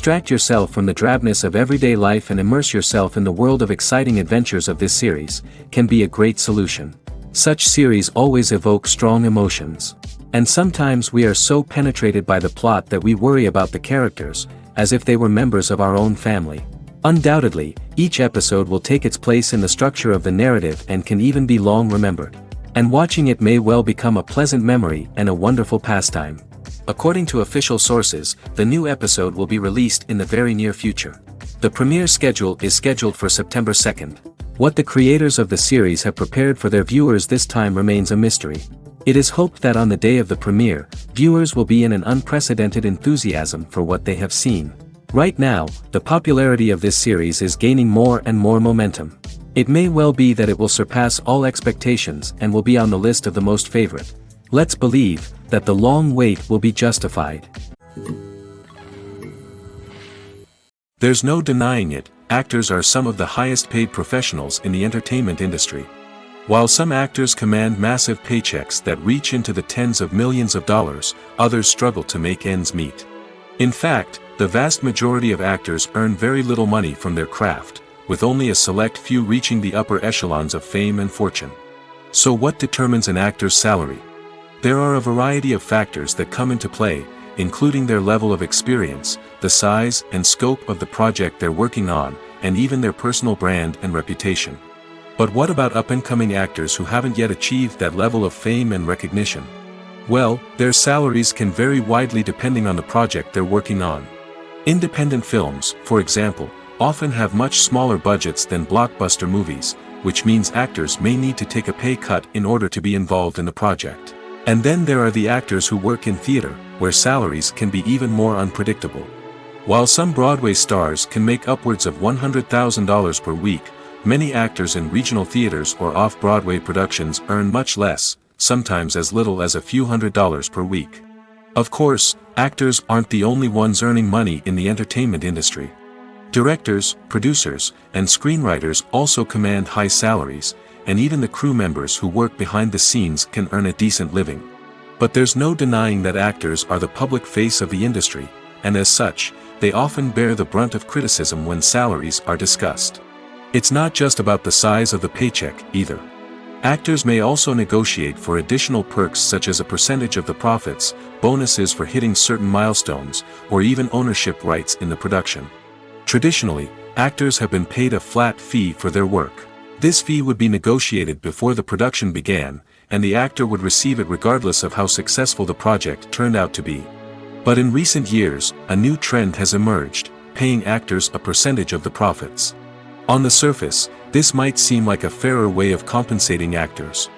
Distract yourself from the drabness of everyday life and immerse yourself in the world of exciting adventures of this series, can be a great solution. Such series always evoke strong emotions. And sometimes we are so penetrated by the plot that we worry about the characters, as if they were members of our own family. Undoubtedly, each episode will take its place in the structure of the narrative and can even be long remembered. And watching it may well become a pleasant memory and a wonderful pastime. According to official sources, the new episode will be released in the very near future. The premiere schedule is scheduled for September 2nd. What the creators of the series have prepared for their viewers this time remains a mystery. It is hoped that on the day of the premiere, viewers will be in an unprecedented enthusiasm for what they have seen. Right now, the popularity of this series is gaining more and more momentum. It may well be that it will surpass all expectations and will be on the list of the most favorite. Let's believe that the long wait will be justified. There's no denying it, actors are some of the highest paid professionals in the entertainment industry. While some actors command massive paychecks that reach into the tens of millions of dollars, others struggle to make ends meet. In fact, the vast majority of actors earn very little money from their craft, with only a select few reaching the upper echelons of fame and fortune. So what determines an actor's salary? There are a variety of factors that come into play, including their level of experience, the size and scope of the project they're working on, and even their personal brand and reputation. But what about up-and-coming actors who haven't yet achieved that level of fame and recognition? Well, their salaries can vary widely depending on the project they're working on. Independent films, for example, often have much smaller budgets than blockbuster movies, which means actors may need to take a pay cut in order to be involved in the project. And then there are the actors who work in theater, where salaries can be even more unpredictable. While some Broadway stars can make upwards of $100,000 per week, many actors in regional theaters or off-Broadway productions earn much less, sometimes as little as a few $100s per week. Of course, actors aren't the only ones earning money in the entertainment industry. Directors, producers, and screenwriters also command high salaries, and even the crew members who work behind the scenes can earn a decent living. But there's no denying that actors are the public face of the industry, and as such, they often bear the brunt of criticism when salaries are discussed. It's not just about the size of the paycheck, either. Actors may also negotiate for additional perks such as a percentage of the profits, bonuses for hitting certain milestones, or even ownership rights in the production. Traditionally, actors have been paid a flat fee for their work. This fee would be negotiated before the production began, and the actor would receive it regardless of how successful the project turned out to be. But in recent years, a new trend has emerged, paying actors a percentage of the profits. On the surface, this might seem like a fairer way of compensating actors.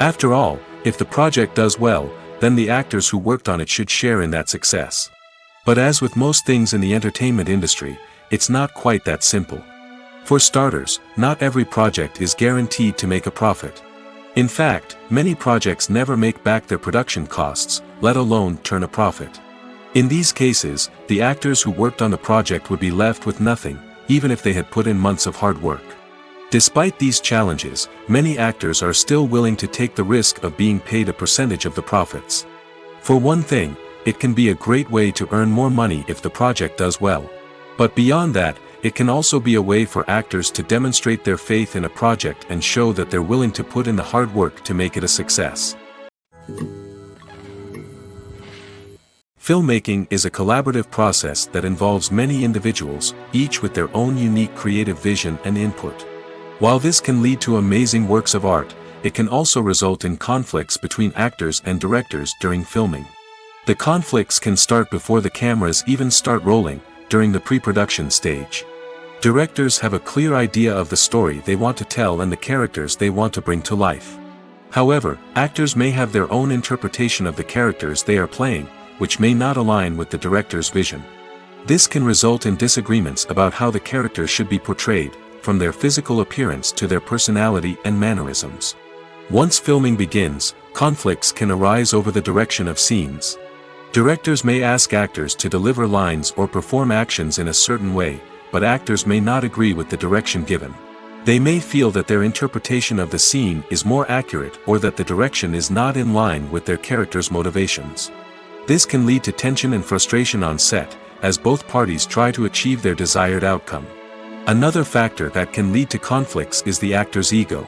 After all, if the project does well, then the actors who worked on it should share in that success. But as with most things in the entertainment industry, it's not quite that simple. For starters, not every project is guaranteed to make a profit. In fact, many projects never make back their production costs, let alone turn a profit. In these cases, the actors who worked on the project would be left with nothing, even if they had put in months of hard work. Despite these challenges, many actors are still willing to take the risk of being paid a percentage of the profits. For one thing, it can be a great way to earn more money if the project does well. But beyond that, it can also be a way for actors to demonstrate their faith in a project and show that they're willing to put in the hard work to make it a success. Filmmaking is a collaborative process that involves many individuals, each with their own unique creative vision and input. While this can lead to amazing works of art, it can also result in conflicts between actors and directors during filming. The conflicts can start before the cameras even start rolling, during the pre-production stage. Directors have a clear idea of the story they want to tell and the characters they want to bring to life. However, actors may have their own interpretation of the characters they are playing, which may not align with the director's vision. This can result in disagreements about how the characters should be portrayed, from their physical appearance to their personality and mannerisms. Once filming begins, conflicts can arise over the direction of scenes. Directors may ask actors to deliver lines or perform actions in a certain way, but actors may not agree with the direction given. They may feel that their interpretation of the scene is more accurate or that the direction is not in line with their character's motivations. This can lead to tension and frustration on set, as both parties try to achieve their desired outcome. Another factor that can lead to conflicts is the actor's ego.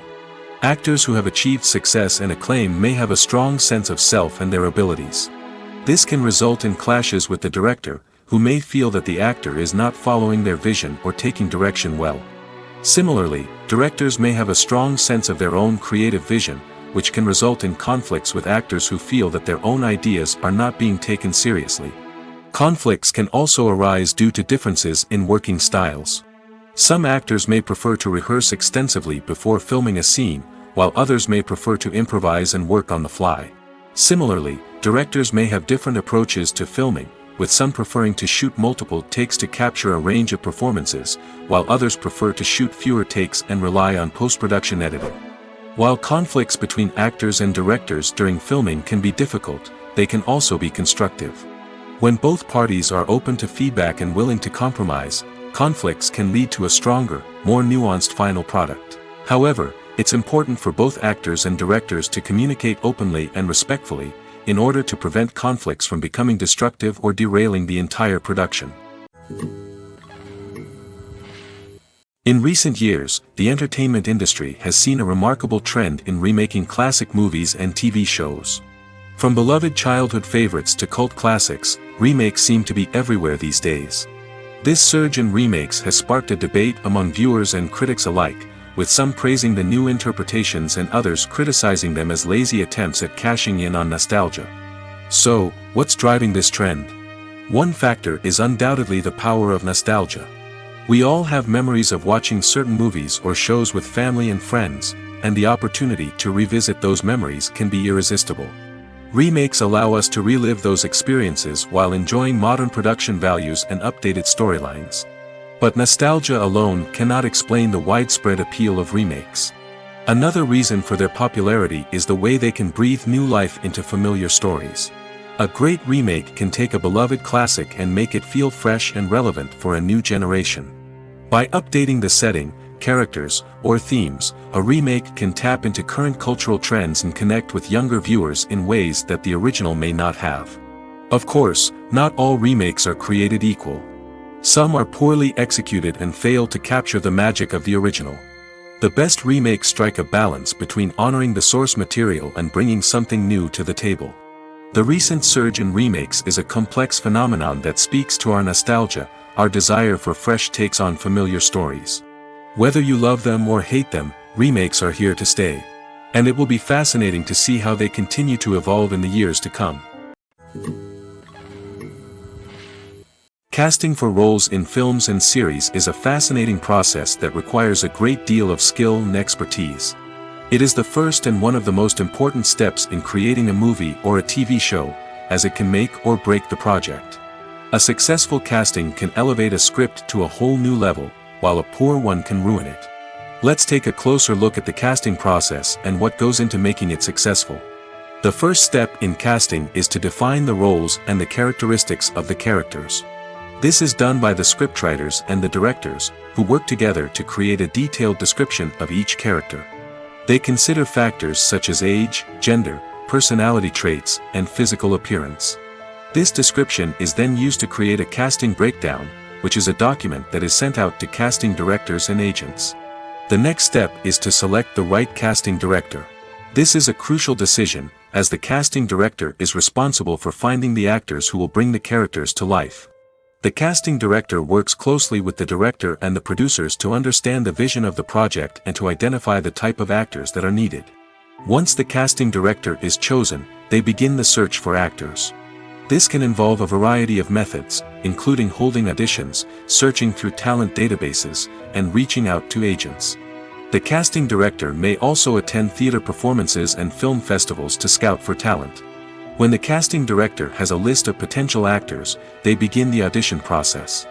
Actors who have achieved success and acclaim may have a strong sense of self and their abilities. This can result in clashes with the director, who may feel that the actor is not following their vision or taking direction well. Similarly, directors may have a strong sense of their own creative vision, which can result in conflicts with actors who feel that their own ideas are not being taken seriously. Conflicts can also arise due to differences in working styles. Some actors may prefer to rehearse extensively before filming a scene, while others may prefer to improvise and work on the fly. Similarly, directors may have different approaches to filming, with some preferring to shoot multiple takes to capture a range of performances, while others prefer to shoot fewer takes and rely on post-production editing. While conflicts between actors and directors during filming can be difficult, they can also be constructive. When both parties are open to feedback and willing to compromise, conflicts can lead to a stronger, more nuanced final product. However, it's important for both actors and directors to communicate openly and respectfully, in order to prevent conflicts from becoming destructive or derailing the entire production. In recent years, the entertainment industry has seen a remarkable trend in remaking classic movies and TV shows. From beloved childhood favorites to cult classics, remakes seem to be everywhere these days. This surge in remakes has sparked a debate among viewers and critics alike, with some praising the new interpretations and others criticizing them as lazy attempts at cashing in on nostalgia. So, what's driving this trend? One factor is undoubtedly the power of nostalgia. We all have memories of watching certain movies or shows with family and friends, and the opportunity to revisit those memories can be irresistible. Remakes allow us to relive those experiences while enjoying modern production values and updated storylines. But nostalgia alone cannot explain the widespread appeal of remakes. Another reason for their popularity is the way they can breathe new life into familiar stories. A great remake can take a beloved classic and make it feel fresh and relevant for a new generation. By updating the setting, characters, or themes, a remake can tap into current cultural trends and connect with younger viewers in ways that the original may not have. Of course, not all remakes are created equal. Some are poorly executed and fail to capture the magic of the original. The best remakes strike a balance between honoring the source material and bringing something new to the table. The recent surge in remakes is a complex phenomenon that speaks to our nostalgia, our desire for fresh takes on familiar stories. Whether you love them or hate them, remakes are here to stay. And it will be fascinating to see how they continue to evolve in the years to come. Casting for roles in films and series is a fascinating process that requires a great deal of skill and expertise. It is the first and one of the most important steps in creating a movie or a TV show, as it can make or break the project. A successful casting can elevate a script to a whole new level, while a poor one can ruin it. Let's take a closer look at the casting process and what goes into making it successful. The first step in casting is to define the roles and the characteristics of the characters. This is done by the scriptwriters and the directors, who work together to create a detailed description of each character. They consider factors such as age, gender, personality traits, and physical appearance. This description is then used to create a casting breakdown, which is a document that is sent out to casting directors and agents. The next step is to select the right casting director. This is a crucial decision, as the casting director is responsible for finding the actors who will bring the characters to life. The casting director works closely with the director and the producers to understand the vision of the project and to identify the type of actors that are needed. Once the casting director is chosen, they begin the search for actors. This can involve a variety of methods, including holding auditions, searching through talent databases, and reaching out to agents. The casting director may also attend theater performances and film festivals to scout for talent. When the casting director has a list of potential actors, they begin the audition process.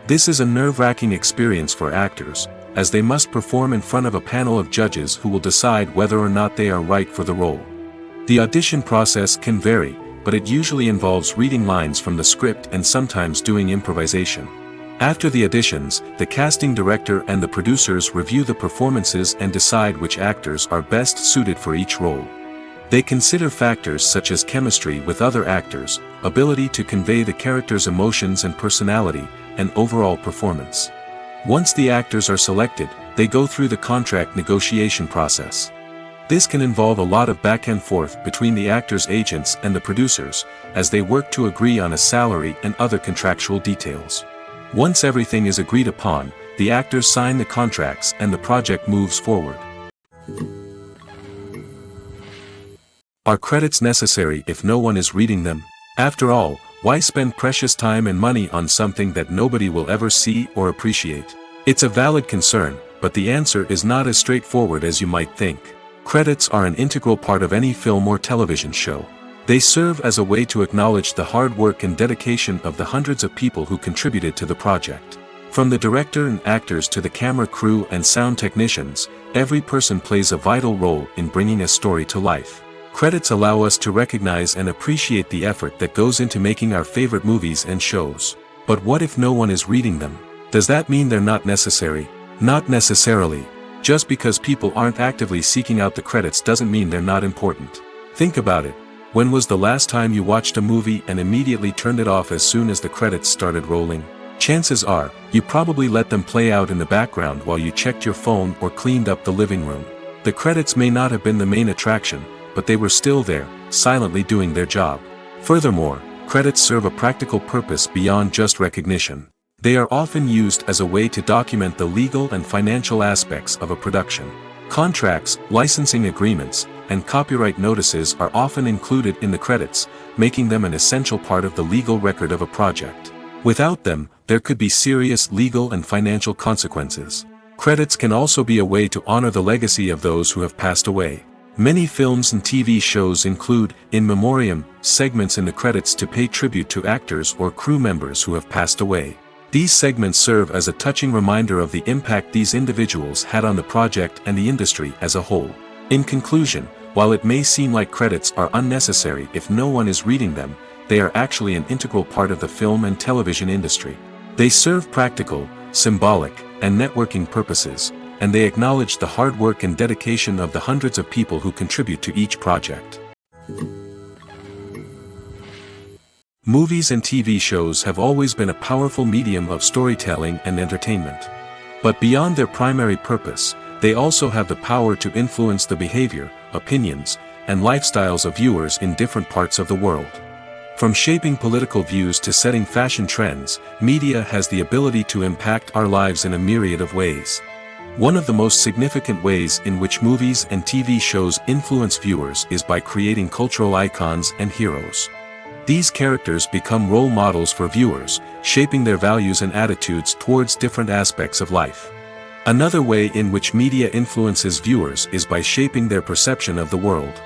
This is a nerve-wracking experience for actors, as they must perform in front of a panel of judges who will decide whether or not they are right for the role. The audition process can vary, but it usually involves reading lines from the script and sometimes doing improvisation. After the auditions, the casting director and the producers review the performances and decide which actors are best suited for each role. They consider factors such as chemistry with other actors, ability to convey the character's emotions and personality, and overall performance. Once the actors are selected, they go through the contract negotiation process. This can involve a lot of back and forth between the actors' agents and the producers, as they work to agree on a salary and other contractual details. Once everything is agreed upon, the actors sign the contracts and the project moves forward. Are credits necessary if no one is reading them? After all, why spend precious time and money on something that nobody will ever see or appreciate? It's a valid concern, but the answer is not as straightforward as you might think. Credits are an integral part of any film or television show. They serve as a way to acknowledge the hard work and dedication of the hundreds of people who contributed to the project. From the director and actors to the camera crew and sound technicians, every person plays a vital role in bringing a story to life. Credits allow us to recognize and appreciate the effort that goes into making our favorite movies and shows. But what if no one is reading them? Does that mean they're not necessary? Not necessarily. Just because people aren't actively seeking out the credits doesn't mean they're not important. Think about it. When was the last time you watched a movie and immediately turned it off as soon as the credits started rolling? Chances are, you probably let them play out in the background while you checked your phone or cleaned up the living room. The credits may not have been the main attraction, but they were still there, silently doing their job. Furthermore, credits serve a practical purpose beyond just recognition. They are often used as a way to document the legal and financial aspects of a production. Contracts, licensing agreements, and copyright notices are often included in the credits, making them an essential part of the legal record of a project. Without them, there could be serious legal and financial consequences. Credits can also be a way to honor the legacy of those who have passed away. Many films and TV shows include, in memoriam, segments in the credits to pay tribute to actors or crew members who have passed away. These segments serve as a touching reminder of the impact these individuals had on the project and the industry as a whole. In conclusion, while it may seem like credits are unnecessary if no one is reading them, they are actually an integral part of the film and television industry. They serve practical, symbolic, and networking purposes, and they acknowledge the hard work and dedication of the hundreds of people who contribute to each project. Movies and TV shows have always been a powerful medium of storytelling and entertainment. But beyond their primary purpose, they also have the power to influence the behavior, opinions, and lifestyles of viewers in different parts of the world. From shaping political views to setting fashion trends, media has the ability to impact our lives in a myriad of ways. One of the most significant ways in which movies and TV shows influence viewers is by creating cultural icons and heroes. These characters become role models for viewers, shaping their values and attitudes towards different aspects of life. Another way in which media influences viewers is by shaping their perception of the world.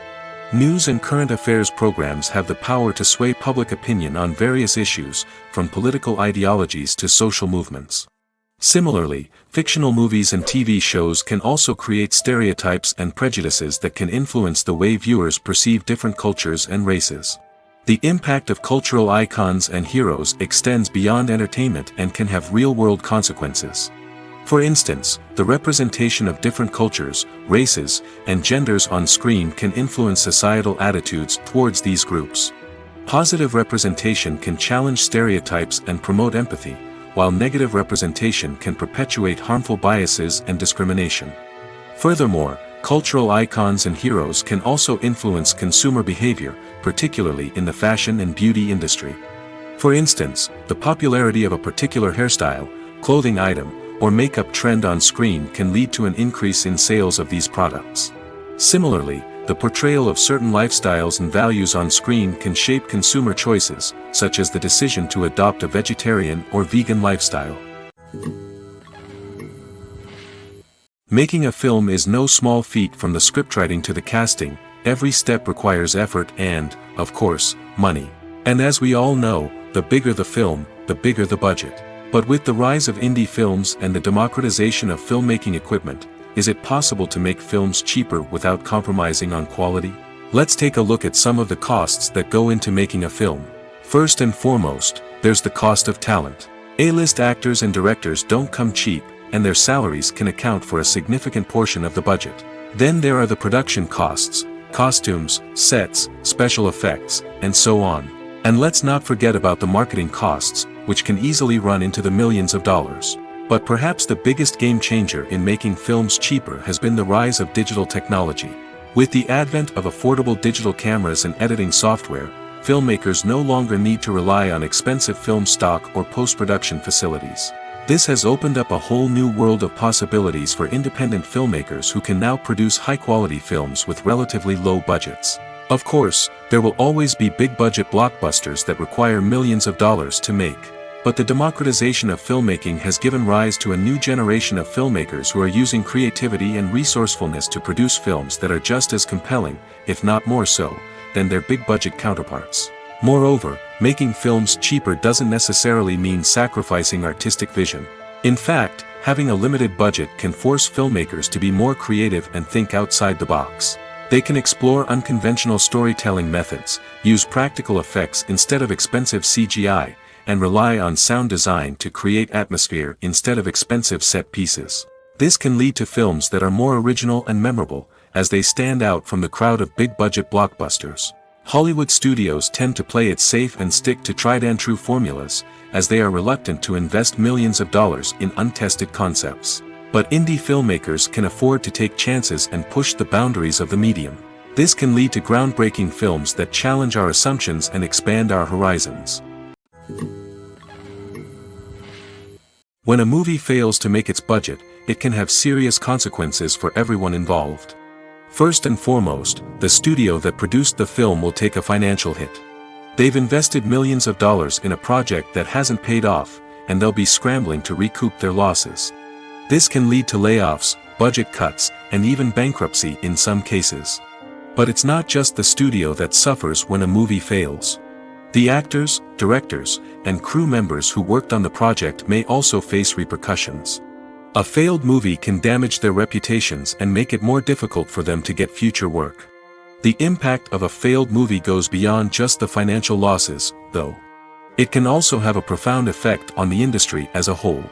News and current affairs programs have the power to sway public opinion on various issues, from political ideologies to social movements. Similarly, fictional movies and TV shows can also create stereotypes and prejudices that can influence the way viewers perceive different cultures and races. The impact of cultural icons and heroes extends beyond entertainment and can have real-world consequences. For instance, the representation of different cultures, races, and genders on screen can influence societal attitudes towards these groups. Positive representation can challenge stereotypes and promote empathy, while negative representation can perpetuate harmful biases and discrimination. Furthermore, cultural icons and heroes can also influence consumer behavior, particularly in the fashion and beauty industry. For instance, the popularity of a particular hairstyle, clothing item, or makeup trend on screen can lead to an increase in sales of these products. Similarly, the portrayal of certain lifestyles and values on screen can shape consumer choices, such as the decision to adopt a vegetarian or vegan lifestyle. Making a film is no small feat. From the scriptwriting to the casting, every step requires effort and, of course, money. And as we all know, the bigger the film, the bigger the budget. But with the rise of indie films and the democratization of filmmaking equipment, is it possible to make films cheaper without compromising on quality? Let's take a look at some of the costs that go into making a film. First and foremost, there's the cost of talent. A-list actors and directors don't come cheap, and their salaries can account for a significant portion of the budget. Then there are the production costs, costumes, sets, special effects, and so on. And let's not forget about the marketing costs, which can easily run into the millions of dollars. But perhaps the biggest game changer in making films cheaper has been the rise of digital technology. With the advent of affordable digital cameras and editing software, filmmakers no longer need to rely on expensive film stock or post-production facilities. This has opened up a whole new world of possibilities for independent filmmakers who can now produce high-quality films with relatively low budgets. Of course, there will always be big-budget blockbusters that require millions of dollars to make. But the democratization of filmmaking has given rise to a new generation of filmmakers who are using creativity and resourcefulness to produce films that are just as compelling, if not more so, than their big-budget counterparts. Moreover, making films cheaper doesn't necessarily mean sacrificing artistic vision. In fact, having a limited budget can force filmmakers to be more creative and think outside the box. They can explore unconventional storytelling methods, use practical effects instead of expensive CGI, and rely on sound design to create atmosphere instead of expensive set pieces. This can lead to films that are more original and memorable, as they stand out from the crowd of big-budget blockbusters. Hollywood studios tend to play it safe and stick to tried-and-true formulas, as they are reluctant to invest millions of dollars in untested concepts. But indie filmmakers can afford to take chances and push the boundaries of the medium. This can lead to groundbreaking films that challenge our assumptions and expand our horizons. When a movie fails to make its budget, it can have serious consequences for everyone involved. First and foremost, the studio that produced the film will take a financial hit. They've invested millions of dollars in a project that hasn't paid off, and they'll be scrambling to recoup their losses. This can lead to layoffs, budget cuts, and even bankruptcy in some cases. But it's not just the studio that suffers when a movie fails. The actors, directors, and crew members who worked on the project may also face repercussions. A failed movie can damage their reputations and make it more difficult for them to get future work. The impact of a failed movie goes beyond just the financial losses, though. It can also have a profound effect on the industry as a whole.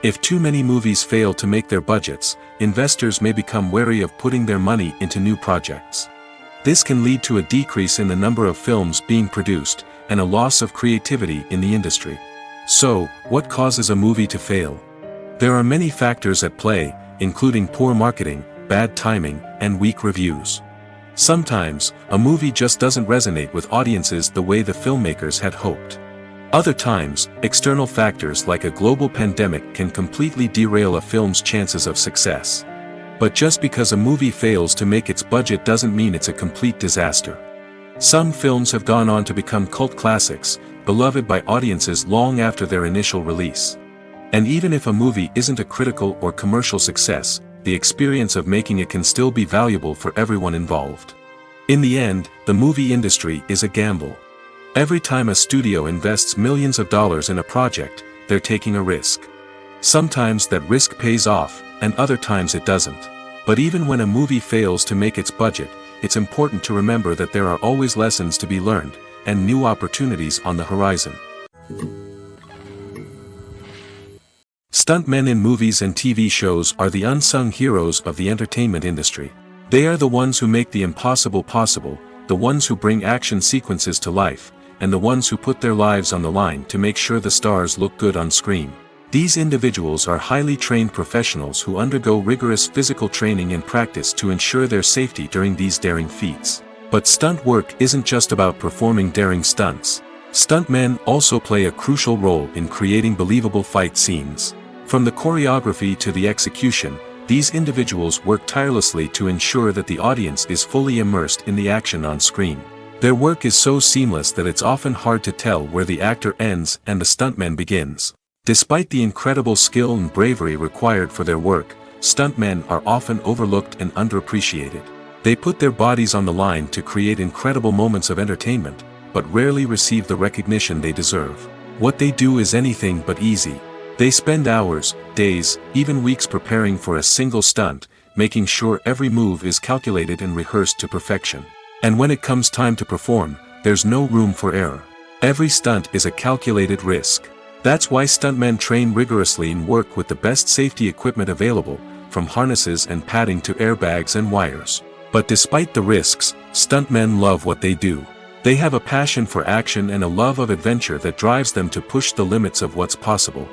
If too many movies fail to make their budgets, investors may become wary of putting their money into new projects. This can lead to a decrease in the number of films being produced, and a loss of creativity in the industry. So, what causes a movie to fail? There are many factors at play, including poor marketing, bad timing, and weak reviews. Sometimes, a movie just doesn't resonate with audiences the way the filmmakers had hoped. Other times, external factors like a global pandemic can completely derail a film's chances of success. But just because a movie fails to make its budget doesn't mean it's a complete disaster. Some films have gone on to become cult classics, beloved by audiences long after their initial release. And even if a movie isn't a critical or commercial success, the experience of making it can still be valuable for everyone involved. In the end, the movie industry is a gamble. Every time a studio invests millions of dollars in a project, they're taking a risk. Sometimes that risk pays off, and other times it doesn't. But even when a movie fails to make its budget, it's important to remember that there are always lessons to be learned, and new opportunities on the horizon. Stuntmen in movies and TV shows are the unsung heroes of the entertainment industry. They are the ones who make the impossible possible, the ones who bring action sequences to life, and the ones who put their lives on the line to make sure the stars look good on screen. These individuals are highly trained professionals who undergo rigorous physical training and practice to ensure their safety during these daring feats. But stunt work isn't just about performing daring stunts. Stuntmen also play a crucial role in creating believable fight scenes. From the choreography to the execution, these individuals work tirelessly to ensure that the audience is fully immersed in the action on screen. Their work is so seamless that it's often hard to tell where the actor ends and the stuntman begins. Despite the incredible skill and bravery required for their work, stuntmen are often overlooked and underappreciated. They put their bodies on the line to create incredible moments of entertainment, but rarely receive the recognition they deserve. What they do is anything but easy. They spend hours, days, even weeks preparing for a single stunt, making sure every move is calculated and rehearsed to perfection. And when it comes time to perform, there's no room for error. Every stunt is a calculated risk. That's why stuntmen train rigorously and work with the best safety equipment available, from harnesses and padding to airbags and wires. But despite the risks, stuntmen love what they do. They have a passion for action and a love of adventure that drives them to push the limits of what's possible.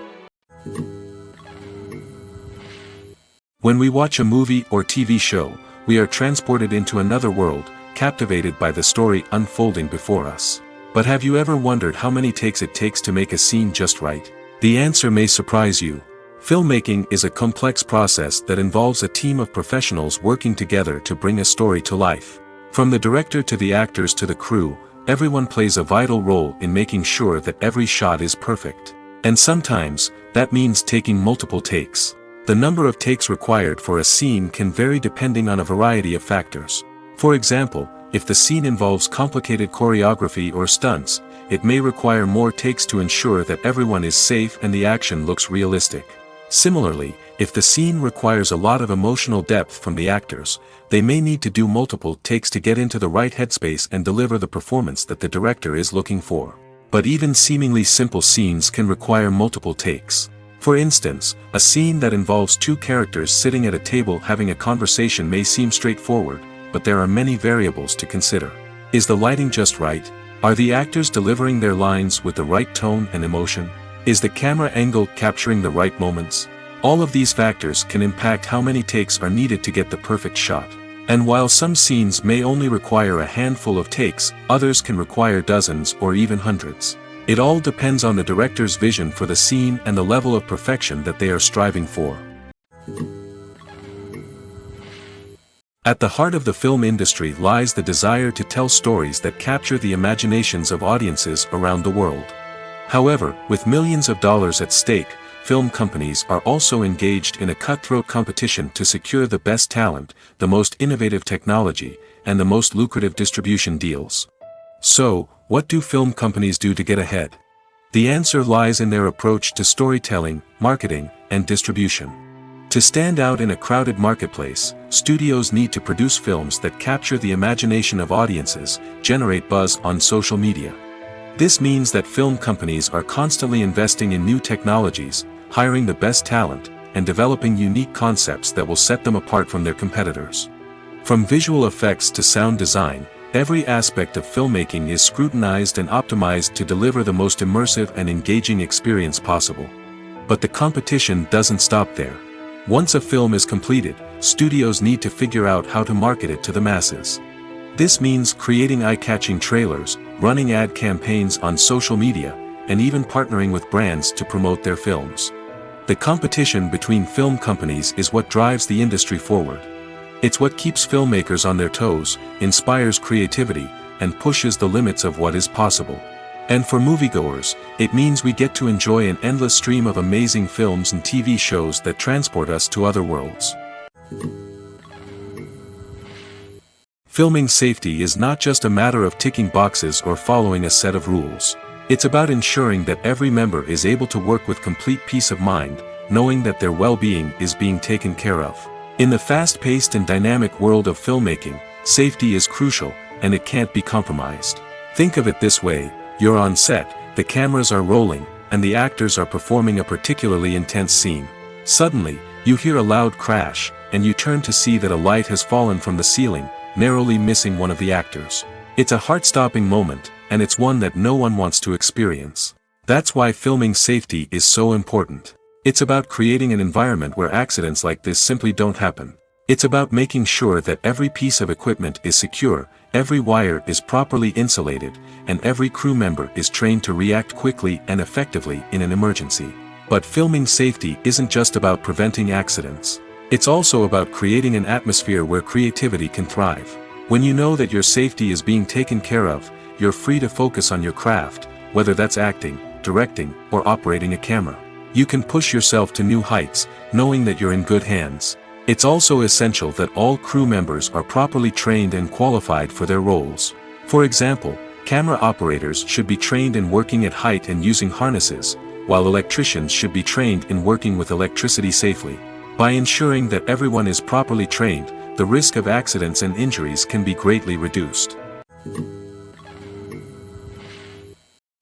When we watch a movie or TV show, we are transported into another world, captivated by the story unfolding before us. But have you ever wondered how many takes it takes to make a scene just right? The answer may surprise you. Filmmaking is a complex process that involves a team of professionals working together to bring a story to life. From the director to the actors to the crew, everyone plays a vital role in making sure that every shot is perfect. And sometimes, that means taking multiple takes. The number of takes required for a scene can vary depending on a variety of factors. For example, if the scene involves complicated choreography or stunts, it may require more takes to ensure that everyone is safe and the action looks realistic. Similarly, if the scene requires a lot of emotional depth from the actors, they may need to do multiple takes to get into the right headspace and deliver the performance that the director is looking for. But even seemingly simple scenes can require multiple takes. For instance, a scene that involves two characters sitting at a table having a conversation may seem straightforward, but there are many variables to consider. Is the lighting just right? Are the actors delivering their lines with the right tone and emotion? Is the camera angle capturing the right moments? All of these factors can impact how many takes are needed to get the perfect shot. And while some scenes may only require a handful of takes, others can require dozens or even hundreds. It all depends on the director's vision for the scene and the level of perfection that they are striving for. At the heart of the film industry lies the desire to tell stories that capture the imaginations of audiences around the world. However, with millions of dollars at stake, film companies are also engaged in a cutthroat competition to secure the best talent, the most innovative technology, and the most lucrative distribution deals. So, what do film companies do to get ahead? The answer lies in their approach to storytelling, marketing, and distribution. To stand out in a crowded marketplace, studios need to produce films that capture the imagination of audiences, generate buzz on social media. This means that film companies are constantly investing in new technologies, hiring the best talent, and developing unique concepts that will set them apart from their competitors. From visual effects to sound design, every aspect of filmmaking is scrutinized and optimized to deliver the most immersive and engaging experience possible. But the competition doesn't stop there. Once a film is completed, studios need to figure out how to market it to the masses. This means creating eye-catching trailers, running ad campaigns on social media, and even partnering with brands to promote their films. The competition between film companies is what drives the industry forward. It's what keeps filmmakers on their toes, inspires creativity, and pushes the limits of what is possible. And for moviegoers, it means we get to enjoy an endless stream of amazing films and TV shows that transport us to other worlds. Filming safety is not just a matter of ticking boxes or following a set of rules. It's about ensuring that every member is able to work with complete peace of mind, knowing that their well-being is being taken care of. In the fast-paced and dynamic world of filmmaking, safety is crucial, and it can't be compromised. Think of it this way: you're on set, the cameras are rolling, and the actors are performing a particularly intense scene. Suddenly, you hear a loud crash, and you turn to see that a light has fallen from the ceiling, narrowly missing one of the actors. It's a heart-stopping moment, and it's one that no one wants to experience. That's why filming safety is so important. It's about creating an environment where accidents like this simply don't happen. It's about making sure that every piece of equipment is secure, every wire is properly insulated, and every crew member is trained to react quickly and effectively in an emergency. But filming safety isn't just about preventing accidents. It's also about creating an atmosphere where creativity can thrive. When you know that your safety is being taken care of, you're free to focus on your craft, whether that's acting, directing, or operating a camera. You can push yourself to new heights, knowing that you're in good hands. It's also essential that all crew members are properly trained and qualified for their roles. For example, camera operators should be trained in working at height and using harnesses, while electricians should be trained in working with electricity safely. By ensuring that everyone is properly trained, the risk of accidents and injuries can be greatly reduced.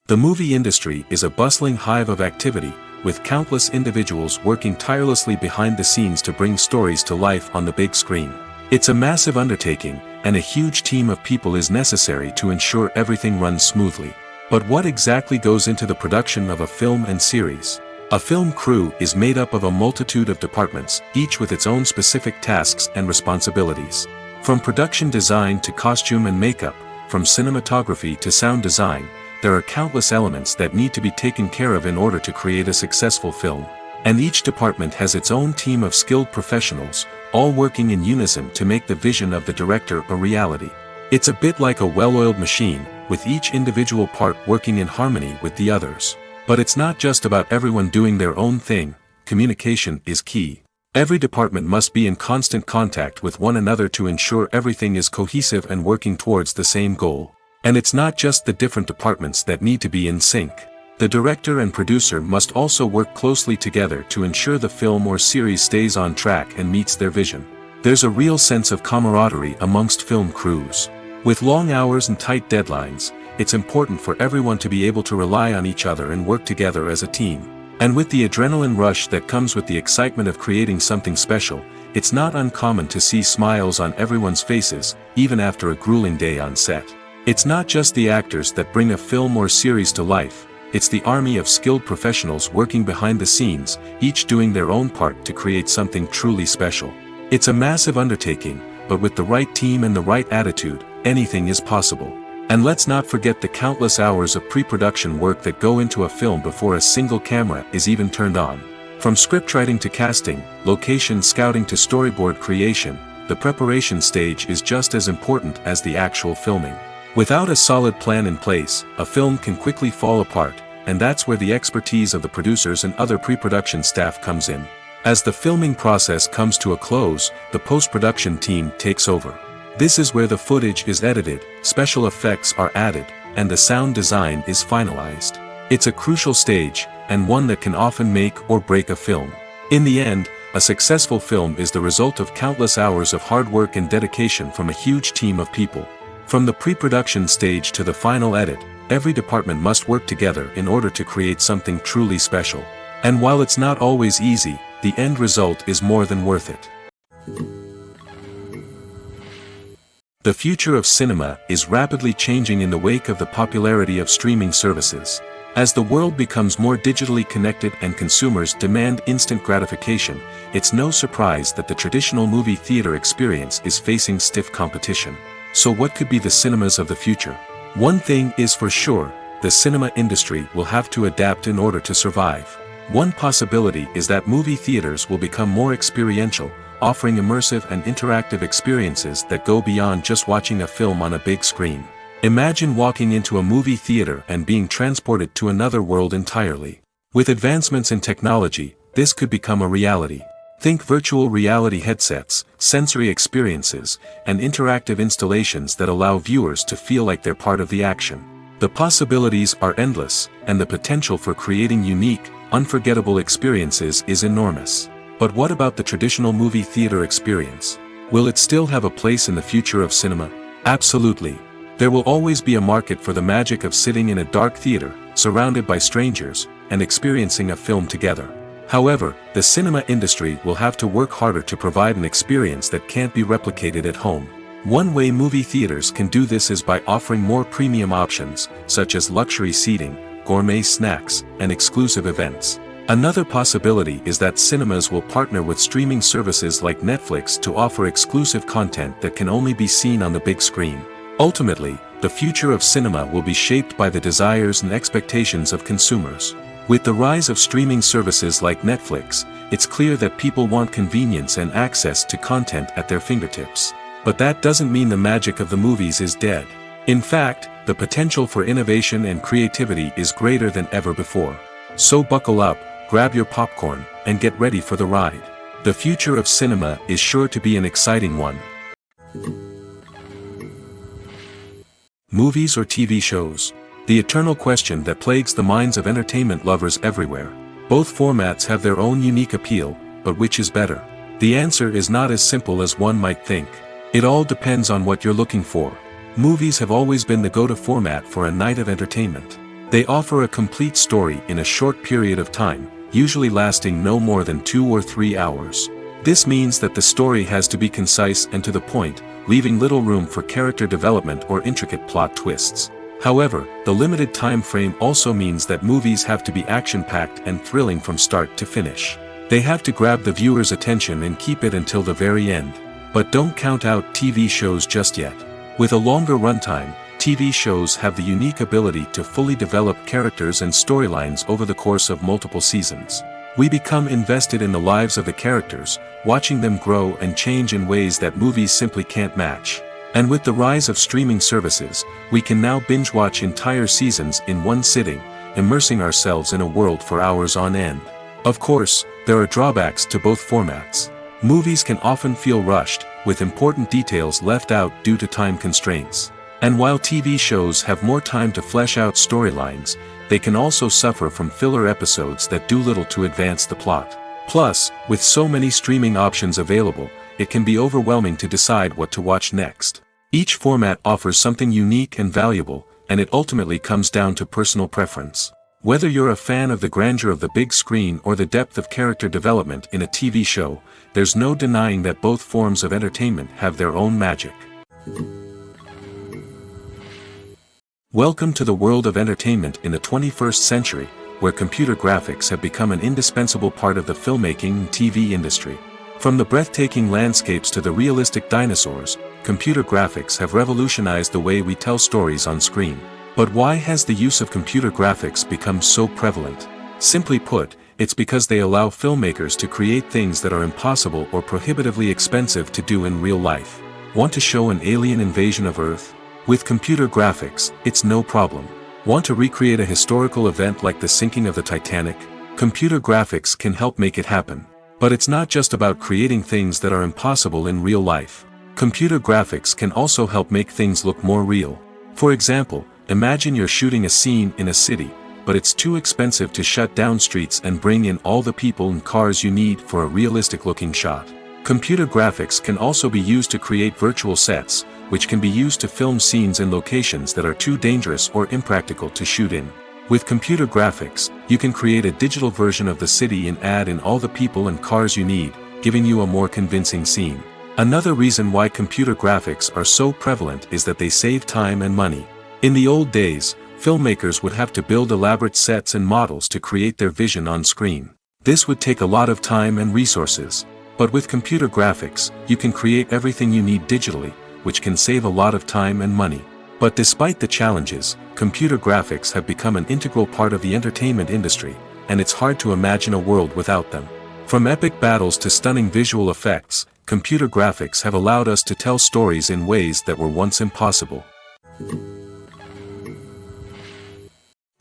The movie industry is a bustling hive of activity, with countless individuals working tirelessly behind the scenes to bring stories to life on the big screen. It's a massive undertaking, and a huge team of people is necessary to ensure everything runs smoothly. But what exactly goes into the production of a film and series? A film crew is made up of a multitude of departments, each with its own specific tasks and responsibilities. From production design to costume and makeup, from cinematography to sound design, there are countless elements that need to be taken care of in order to create a successful film. And each department has its own team of skilled professionals, all working in unison to make the vision of the director a reality. It's a bit like a well-oiled machine, with each individual part working in harmony with the others. But it's not just about everyone doing their own thing. Communication is key. Every department must be in constant contact with one another to ensure everything is cohesive and working towards the same goal. And it's not just the different departments that need to be in sync. The director and producer must also work closely together to ensure the film or series stays on track and meets their vision. There's a real sense of camaraderie amongst film crews. With long hours and tight deadlines, it's important for everyone to be able to rely on each other and work together as a team. And with the adrenaline rush that comes with the excitement of creating something special, it's not uncommon to see smiles on everyone's faces, even after a grueling day on set. It's not just the actors that bring a film or series to life, it's the army of skilled professionals working behind the scenes, each doing their own part to create something truly special. It's a massive undertaking, but with the right team and the right attitude, anything is possible. And let's not forget the countless hours of pre-production work that go into a film before a single camera is even turned on. From scriptwriting to casting, location scouting to storyboard creation, the preparation stage is just as important as the actual filming. Without a solid plan in place, a film can quickly fall apart, and that's where the expertise of the producers and other pre-production staff comes in. As the filming process comes to a close, the post-production team takes over. This is where the footage is edited, special effects are added, and the sound design is finalized. It's a crucial stage, and one that can often make or break a film. In the end, a successful film is the result of countless hours of hard work and dedication from a huge team of people. From the pre-production stage to the final edit, every department must work together in order to create something truly special. And while it's not always easy, the end result is more than worth it. The future of cinema is rapidly changing in the wake of the popularity of streaming services. As the world becomes more digitally connected and consumers demand instant gratification, it's no surprise that the traditional movie theater experience is facing stiff competition. So what could be the cinemas of the future? One thing is for sure, the cinema industry will have to adapt in order to survive. One possibility is that movie theaters will become more experiential, offering immersive and interactive experiences that go beyond just watching a film on a big screen. Imagine walking into a movie theater and being transported to another world entirely. With advancements in technology, this could become a reality. Think virtual reality headsets, sensory experiences, and interactive installations that allow viewers to feel like they're part of the action. The possibilities are endless, and the potential for creating unique, unforgettable experiences is enormous. But what about the traditional movie theater experience? Will it still have a place in the future of cinema? Absolutely. There will always be a market for the magic of sitting in a dark theater, surrounded by strangers, and experiencing a film together. However, the cinema industry will have to work harder to provide an experience that can't be replicated at home. One way movie theaters can do this is by offering more premium options, such as luxury seating, gourmet snacks, and exclusive events. Another possibility is that cinemas will partner with streaming services like Netflix to offer exclusive content that can only be seen on the big screen. Ultimately, the future of cinema will be shaped by the desires and expectations of consumers. With the rise of streaming services like Netflix, it's clear that people want convenience and access to content at their fingertips. But that doesn't mean the magic of the movies is dead. In fact, the potential for innovation and creativity is greater than ever before. So buckle up, grab your popcorn, and get ready for the ride. The future of cinema is sure to be an exciting one. Movies or TV shows? The eternal question that plagues the minds of entertainment lovers everywhere. Both formats have their own unique appeal, but which is better? The answer is not as simple as one might think. It all depends on what you're looking for. Movies have always been the go-to format for a night of entertainment. They offer a complete story in a short period of time, usually lasting no more than 2 or 3 hours. This means that the story has to be concise and to the point, leaving little room for character development or intricate plot twists. However, the limited time frame also means that movies have to be action-packed and thrilling from start to finish. They have to grab the viewer's attention and keep it until the very end. But don't count out TV shows just yet. With a longer runtime, TV shows have the unique ability to fully develop characters and storylines over the course of multiple seasons. We become invested in the lives of the characters, watching them grow and change in ways that movies simply can't match. And with the rise of streaming services, we can now binge-watch entire seasons in one sitting, immersing ourselves in a world for hours on end. Of course, there are drawbacks to both formats. Movies can often feel rushed, with important details left out due to time constraints. And while TV shows have more time to flesh out storylines, they can also suffer from filler episodes that do little to advance the plot. Plus, with so many streaming options available, it can be overwhelming to decide what to watch next. Each format offers something unique and valuable, and it ultimately comes down to personal preference. Whether you're a fan of the grandeur of the big screen or the depth of character development in a TV show, there's no denying that both forms of entertainment have their own magic. Welcome to the world of entertainment in the 21st century, where computer graphics have become an indispensable part of the filmmaking and TV industry. From the breathtaking landscapes to the realistic dinosaurs, computer graphics have revolutionized the way we tell stories on screen. But why has the use of computer graphics become so prevalent? Simply put, it's because they allow filmmakers to create things that are impossible or prohibitively expensive to do in real life. Want to show an alien invasion of Earth? With computer graphics, it's no problem. Want to recreate a historical event like the sinking of the Titanic? Computer graphics can help make it happen. But it's not just about creating things that are impossible in real life. Computer graphics can also help make things look more real. For example, imagine you're shooting a scene in a city, but it's too expensive to shut down streets and bring in all the people and cars you need for a realistic-looking shot. Computer graphics can also be used to create virtual sets, which can be used to film scenes in locations that are too dangerous or impractical to shoot in. With computer graphics, you can create a digital version of the city and add in all the people and cars you need, giving you a more convincing scene. Another reason why computer graphics are so prevalent is that they save time and money. In the old days, filmmakers would have to build elaborate sets and models to create their vision on screen. This would take a lot of time and resources. But with computer graphics, you can create everything you need digitally, which can save a lot of time and money. But despite the challenges, computer graphics have become an integral part of the entertainment industry, and it's hard to imagine a world without them. From epic battles to stunning visual effects, computer graphics have allowed us to tell stories in ways that were once impossible.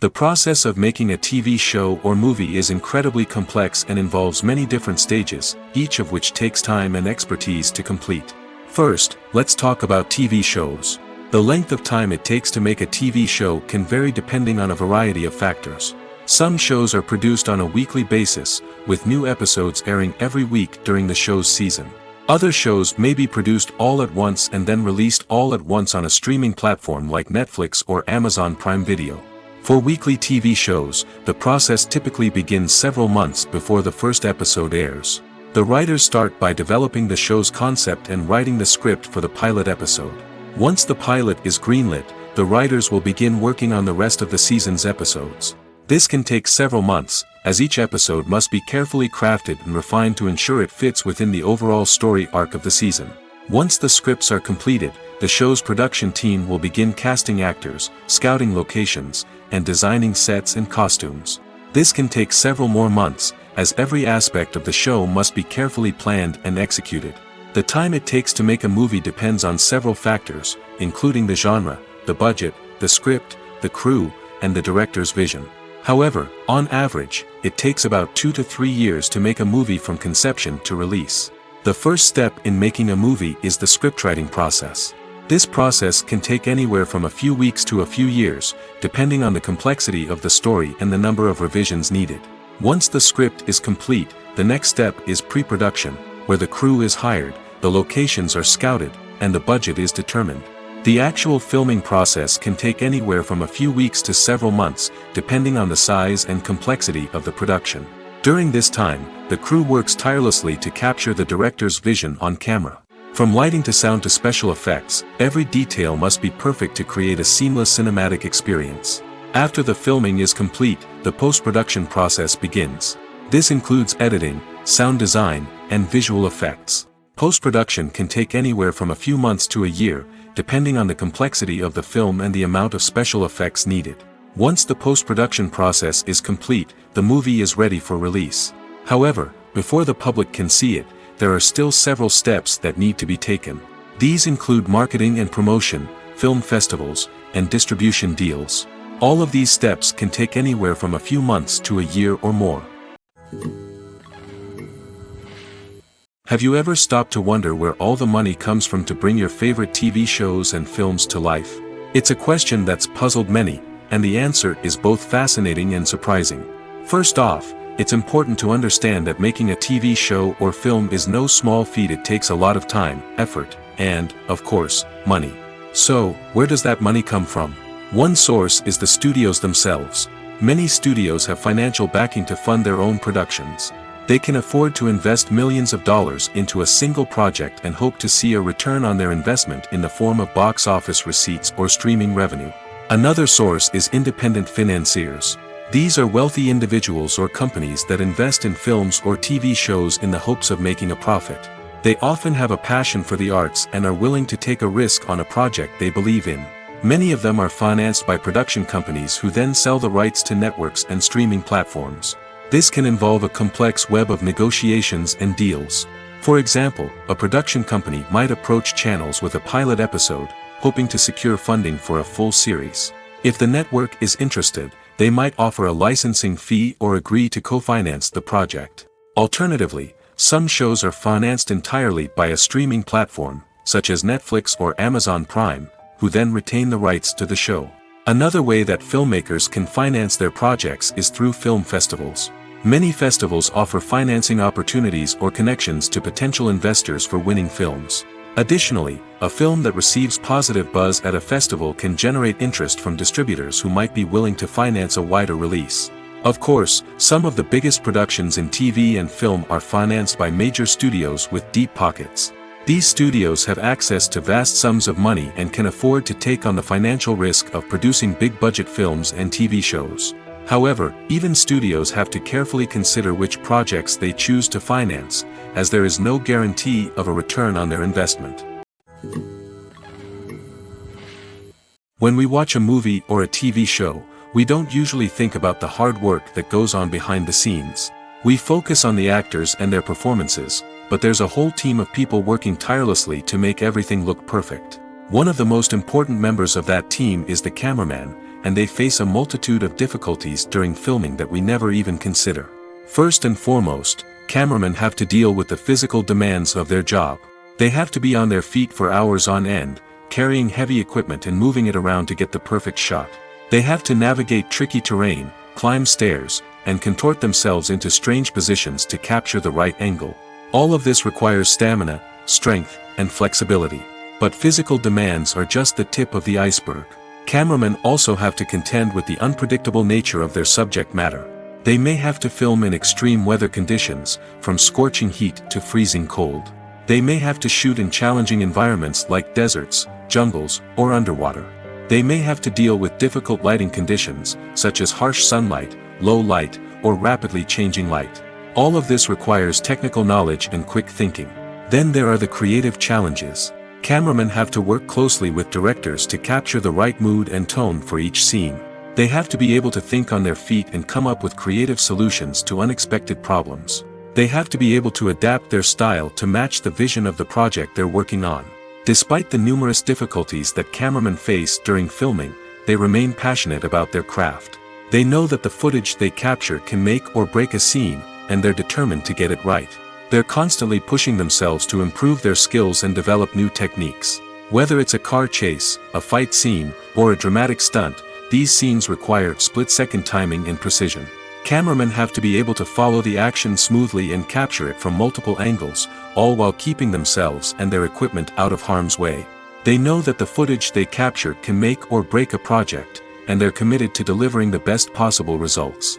The process of making a TV show or movie is incredibly complex and involves many different stages, each of which takes time and expertise to complete. First, let's talk about TV shows. The length of time it takes to make a TV show can vary depending on a variety of factors. Some shows are produced on a weekly basis, with new episodes airing every week during the show's season. Other shows may be produced all at once and then released all at once on a streaming platform like Netflix or Amazon Prime Video. For weekly TV shows, the process typically begins several months before the first episode airs. The writers start by developing the show's concept and writing the script for the pilot episode. Once the pilot is greenlit, the writers will begin working on the rest of the season's episodes. This can take several months, as each episode must be carefully crafted and refined to ensure it fits within the overall story arc of the season. Once the scripts are completed, the show's production team will begin casting actors, scouting locations, and designing sets and costumes. This can take several more months, as every aspect of the show must be carefully planned and executed. The time it takes to make a movie depends on several factors, including the genre, the budget, the script, the crew, and the director's vision. However, on average, it takes about 2 to 3 years to make a movie from conception to release. The first step in making a movie is the scriptwriting process. This process can take anywhere from a few weeks to a few years, depending on the complexity of the story and the number of revisions needed. Once the script is complete, the next step is pre-production, where the crew is hired, the locations are scouted, and the budget is determined. The actual filming process can take anywhere from a few weeks to several months, depending on the size and complexity of the production. During this time, the crew works tirelessly to capture the director's vision on camera. From lighting to sound to special effects, every detail must be perfect to create a seamless cinematic experience. After the filming is complete, the post-production process begins. This includes editing, sound design, and visual effects. Post-production can take anywhere from a few months to a year, depending on the complexity of the film and the amount of special effects needed. Once the post-production process is complete, the movie is ready for release. However, before the public can see it, there are still several steps that need to be taken. These include marketing and promotion, film festivals, and distribution deals. All of these steps can take anywhere from a few months to a year or more. Have you ever stopped to wonder where all the money comes from to bring your favorite TV shows and films to life? It's a question that's puzzled many, and the answer is both fascinating and surprising. First off, it's important to understand that making a TV show or film is no small feat. It takes a lot of time, effort, and, of course, money. So, where does that money come from? One source is the studios themselves. Many studios have financial backing to fund their own productions. They can afford to invest millions of dollars into a single project and hope to see a return on their investment in the form of box office receipts or streaming revenue. Another source is independent financiers. These are wealthy individuals or companies that invest in films or TV shows in the hopes of making a profit. They often have a passion for the arts and are willing to take a risk on a project they believe in. Many of them are financed by production companies who then sell the rights to networks and streaming platforms. This can involve a complex web of negotiations and deals. For example, a production company might approach channels with a pilot episode, hoping to secure funding for a full series. If the network is interested, they might offer a licensing fee or agree to co-finance the project. Alternatively, some shows are financed entirely by a streaming platform, such as Netflix or Amazon Prime, who then retain the rights to the show. Another way that filmmakers can finance their projects is through film festivals. Many festivals offer financing opportunities or connections to potential investors for winning films. Additionally, a film that receives positive buzz at a festival can generate interest from distributors who might be willing to finance a wider release. Of course, some of the biggest productions in TV and film are financed by major studios with deep pockets. These studios have access to vast sums of money and can afford to take on the financial risk of producing big-budget films and TV shows. However, even studios have to carefully consider which projects they choose to finance, as there is no guarantee of a return on their investment. When we watch a movie or a TV show, we don't usually think about the hard work that goes on behind the scenes. We focus on the actors and their performances, but there's a whole team of people working tirelessly to make everything look perfect. One of the most important members of that team is the cameraman, and they face a multitude of difficulties during filming that we never even consider. First and foremost, cameramen have to deal with the physical demands of their job. They have to be on their feet for hours on end, carrying heavy equipment and moving it around to get the perfect shot. They have to navigate tricky terrain, climb stairs, and contort themselves into strange positions to capture the right angle. All of this requires stamina, strength, and flexibility. But physical demands are just the tip of the iceberg. Cameramen also have to contend with the unpredictable nature of their subject matter. They may have to film in extreme weather conditions, from scorching heat to freezing cold. They may have to shoot in challenging environments like deserts, jungles, or underwater. They may have to deal with difficult lighting conditions, such as harsh sunlight, low light, or rapidly changing light. All of this requires technical knowledge and quick thinking. Then there are the creative challenges. Cameramen have to work closely with directors to capture the right mood and tone for each scene. They have to be able to think on their feet and come up with creative solutions to unexpected problems. They have to be able to adapt their style to match the vision of the project they're working on. Despite the numerous difficulties that cameramen face during filming, they remain passionate about their craft. They know that the footage they capture can make or break a scene, and they're determined to get it right. They're constantly pushing themselves to improve their skills and develop new techniques. Whether it's a car chase, a fight scene, or a dramatic stunt, these scenes require split-second timing and precision. Cameramen have to be able to follow the action smoothly and capture it from multiple angles, all while keeping themselves and their equipment out of harm's way. They know that the footage they capture can make or break a project, and they're committed to delivering the best possible results.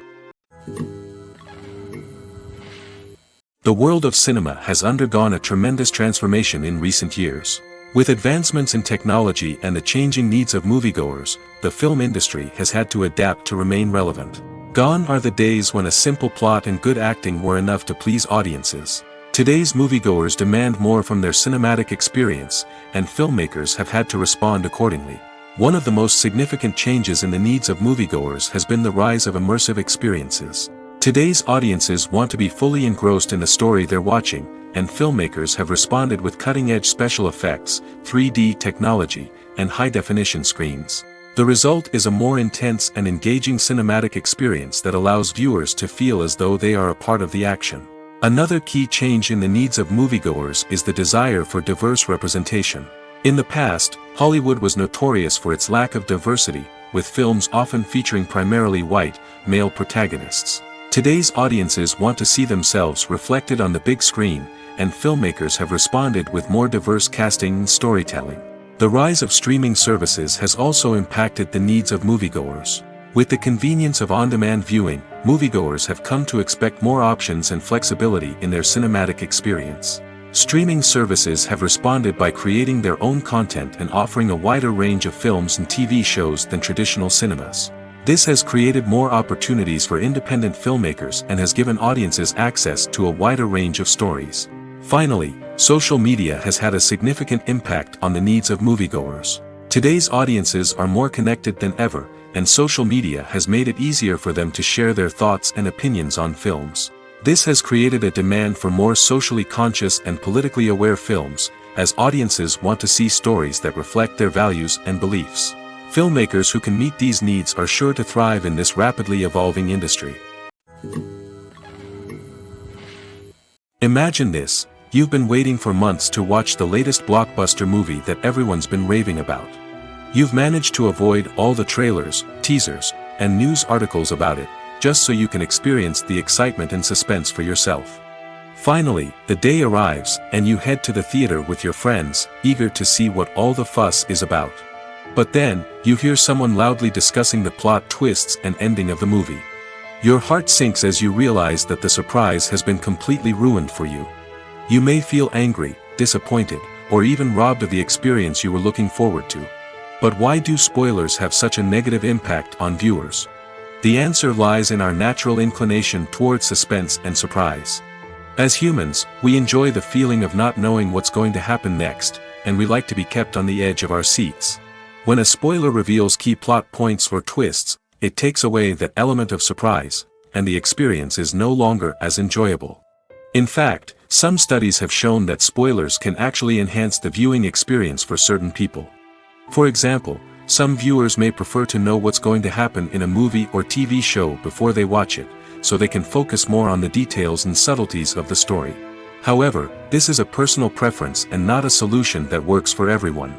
The world of cinema has undergone a tremendous transformation in recent years. With advancements in technology and the changing needs of moviegoers, the film industry has had to adapt to remain relevant. Gone are the days when a simple plot and good acting were enough to please audiences. Today's moviegoers demand more from their cinematic experience, and filmmakers have had to respond accordingly. One of the most significant changes in the needs of moviegoers has been the rise of immersive experiences. Today's audiences want to be fully engrossed in the story they're watching, and filmmakers have responded with cutting-edge special effects, 3D technology, and high-definition screens. The result is a more intense and engaging cinematic experience that allows viewers to feel as though they are a part of the action. Another key change in the needs of moviegoers is the desire for diverse representation. In the past, Hollywood was notorious for its lack of diversity, with films often featuring primarily white, male protagonists. Today's audiences want to see themselves reflected on the big screen, and filmmakers have responded with more diverse casting and storytelling. The rise of streaming services has also impacted the needs of moviegoers. With the convenience of on-demand viewing, moviegoers have come to expect more options and flexibility in their cinematic experience. Streaming services have responded by creating their own content and offering a wider range of films and TV shows than traditional cinemas. This has created more opportunities for independent filmmakers and has given audiences access to a wider range of stories. Finally, social media has had a significant impact on the needs of moviegoers. Today's audiences are more connected than ever, and social media has made it easier for them to share their thoughts and opinions on films. This has created a demand for more socially conscious and politically aware films, as audiences want to see stories that reflect their values and beliefs. Filmmakers who can meet these needs are sure to thrive in this rapidly evolving industry. Imagine this: you've been waiting for months to watch the latest blockbuster movie that everyone's been raving about. You've managed to avoid all the trailers, teasers, and news articles about it, just so you can experience the excitement and suspense for yourself. Finally, the day arrives, and you head to the theater with your friends, eager to see what all the fuss is about. But then, you hear someone loudly discussing the plot twists and ending of the movie. Your heart sinks as you realize that the surprise has been completely ruined for you. You may feel angry, disappointed, or even robbed of the experience you were looking forward to. But why do spoilers have such a negative impact on viewers? The answer lies in our natural inclination toward suspense and surprise. As humans, we enjoy the feeling of not knowing what's going to happen next, and we like to be kept on the edge of our seats. When a spoiler reveals key plot points or twists, it takes away that element of surprise, and the experience is no longer as enjoyable. In fact, some studies have shown that spoilers can actually enhance the viewing experience for certain people. For example, some viewers may prefer to know what's going to happen in a movie or TV show before they watch it, so they can focus more on the details and subtleties of the story. However, this is a personal preference and not a solution that works for everyone.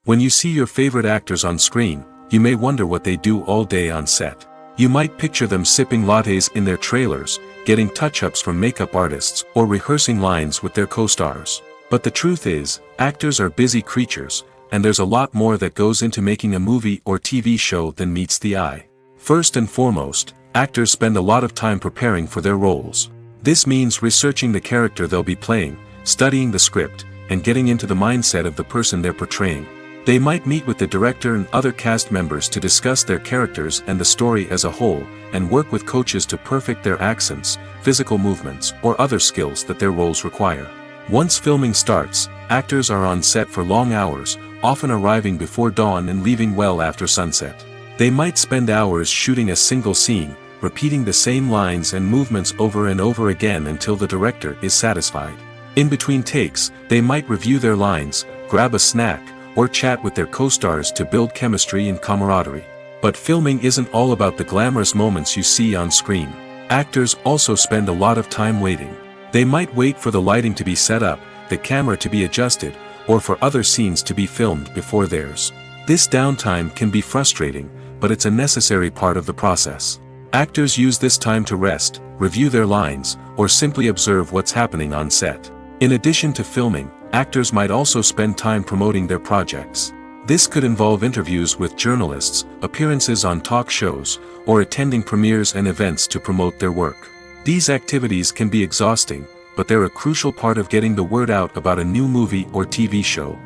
When you see your favorite actors on screen, you may wonder what they do all day on set. You might picture them sipping lattes in their trailers, getting touch-ups from makeup artists, or rehearsing lines with their co-stars. But the truth is, actors are busy creatures, and there's a lot more that goes into making a movie or TV show than meets the eye. First and foremost, actors spend a lot of time preparing for their roles. This means researching the character they'll be playing, studying the script, and getting into the mindset of the person they're portraying. They might meet with the director and other cast members to discuss their characters and the story as a whole, and work with coaches to perfect their accents, physical movements, or other skills that their roles require. Once filming starts, actors are on set for long hours, often arriving before dawn and leaving well after sunset. They might spend hours shooting a single scene, repeating the same lines and movements over and over again until the director is satisfied. In between takes, they might review their lines, grab a snack, or chat with their co-stars to build chemistry and camaraderie. But filming isn't all about the glamorous moments you see on screen. Actors also spend a lot of time waiting. They might wait for the lighting to be set up, the camera to be adjusted, or for other scenes to be filmed before theirs. This downtime can be frustrating, but it's a necessary part of the process. Actors use this time to rest, review their lines, or simply observe what's happening on set. In addition to filming, actors might also spend time promoting their projects. This could involve interviews with journalists, appearances on talk shows, or attending premieres and events to promote their work. These activities can be exhausting, but they're a crucial part of getting the word out about a new movie or TV show.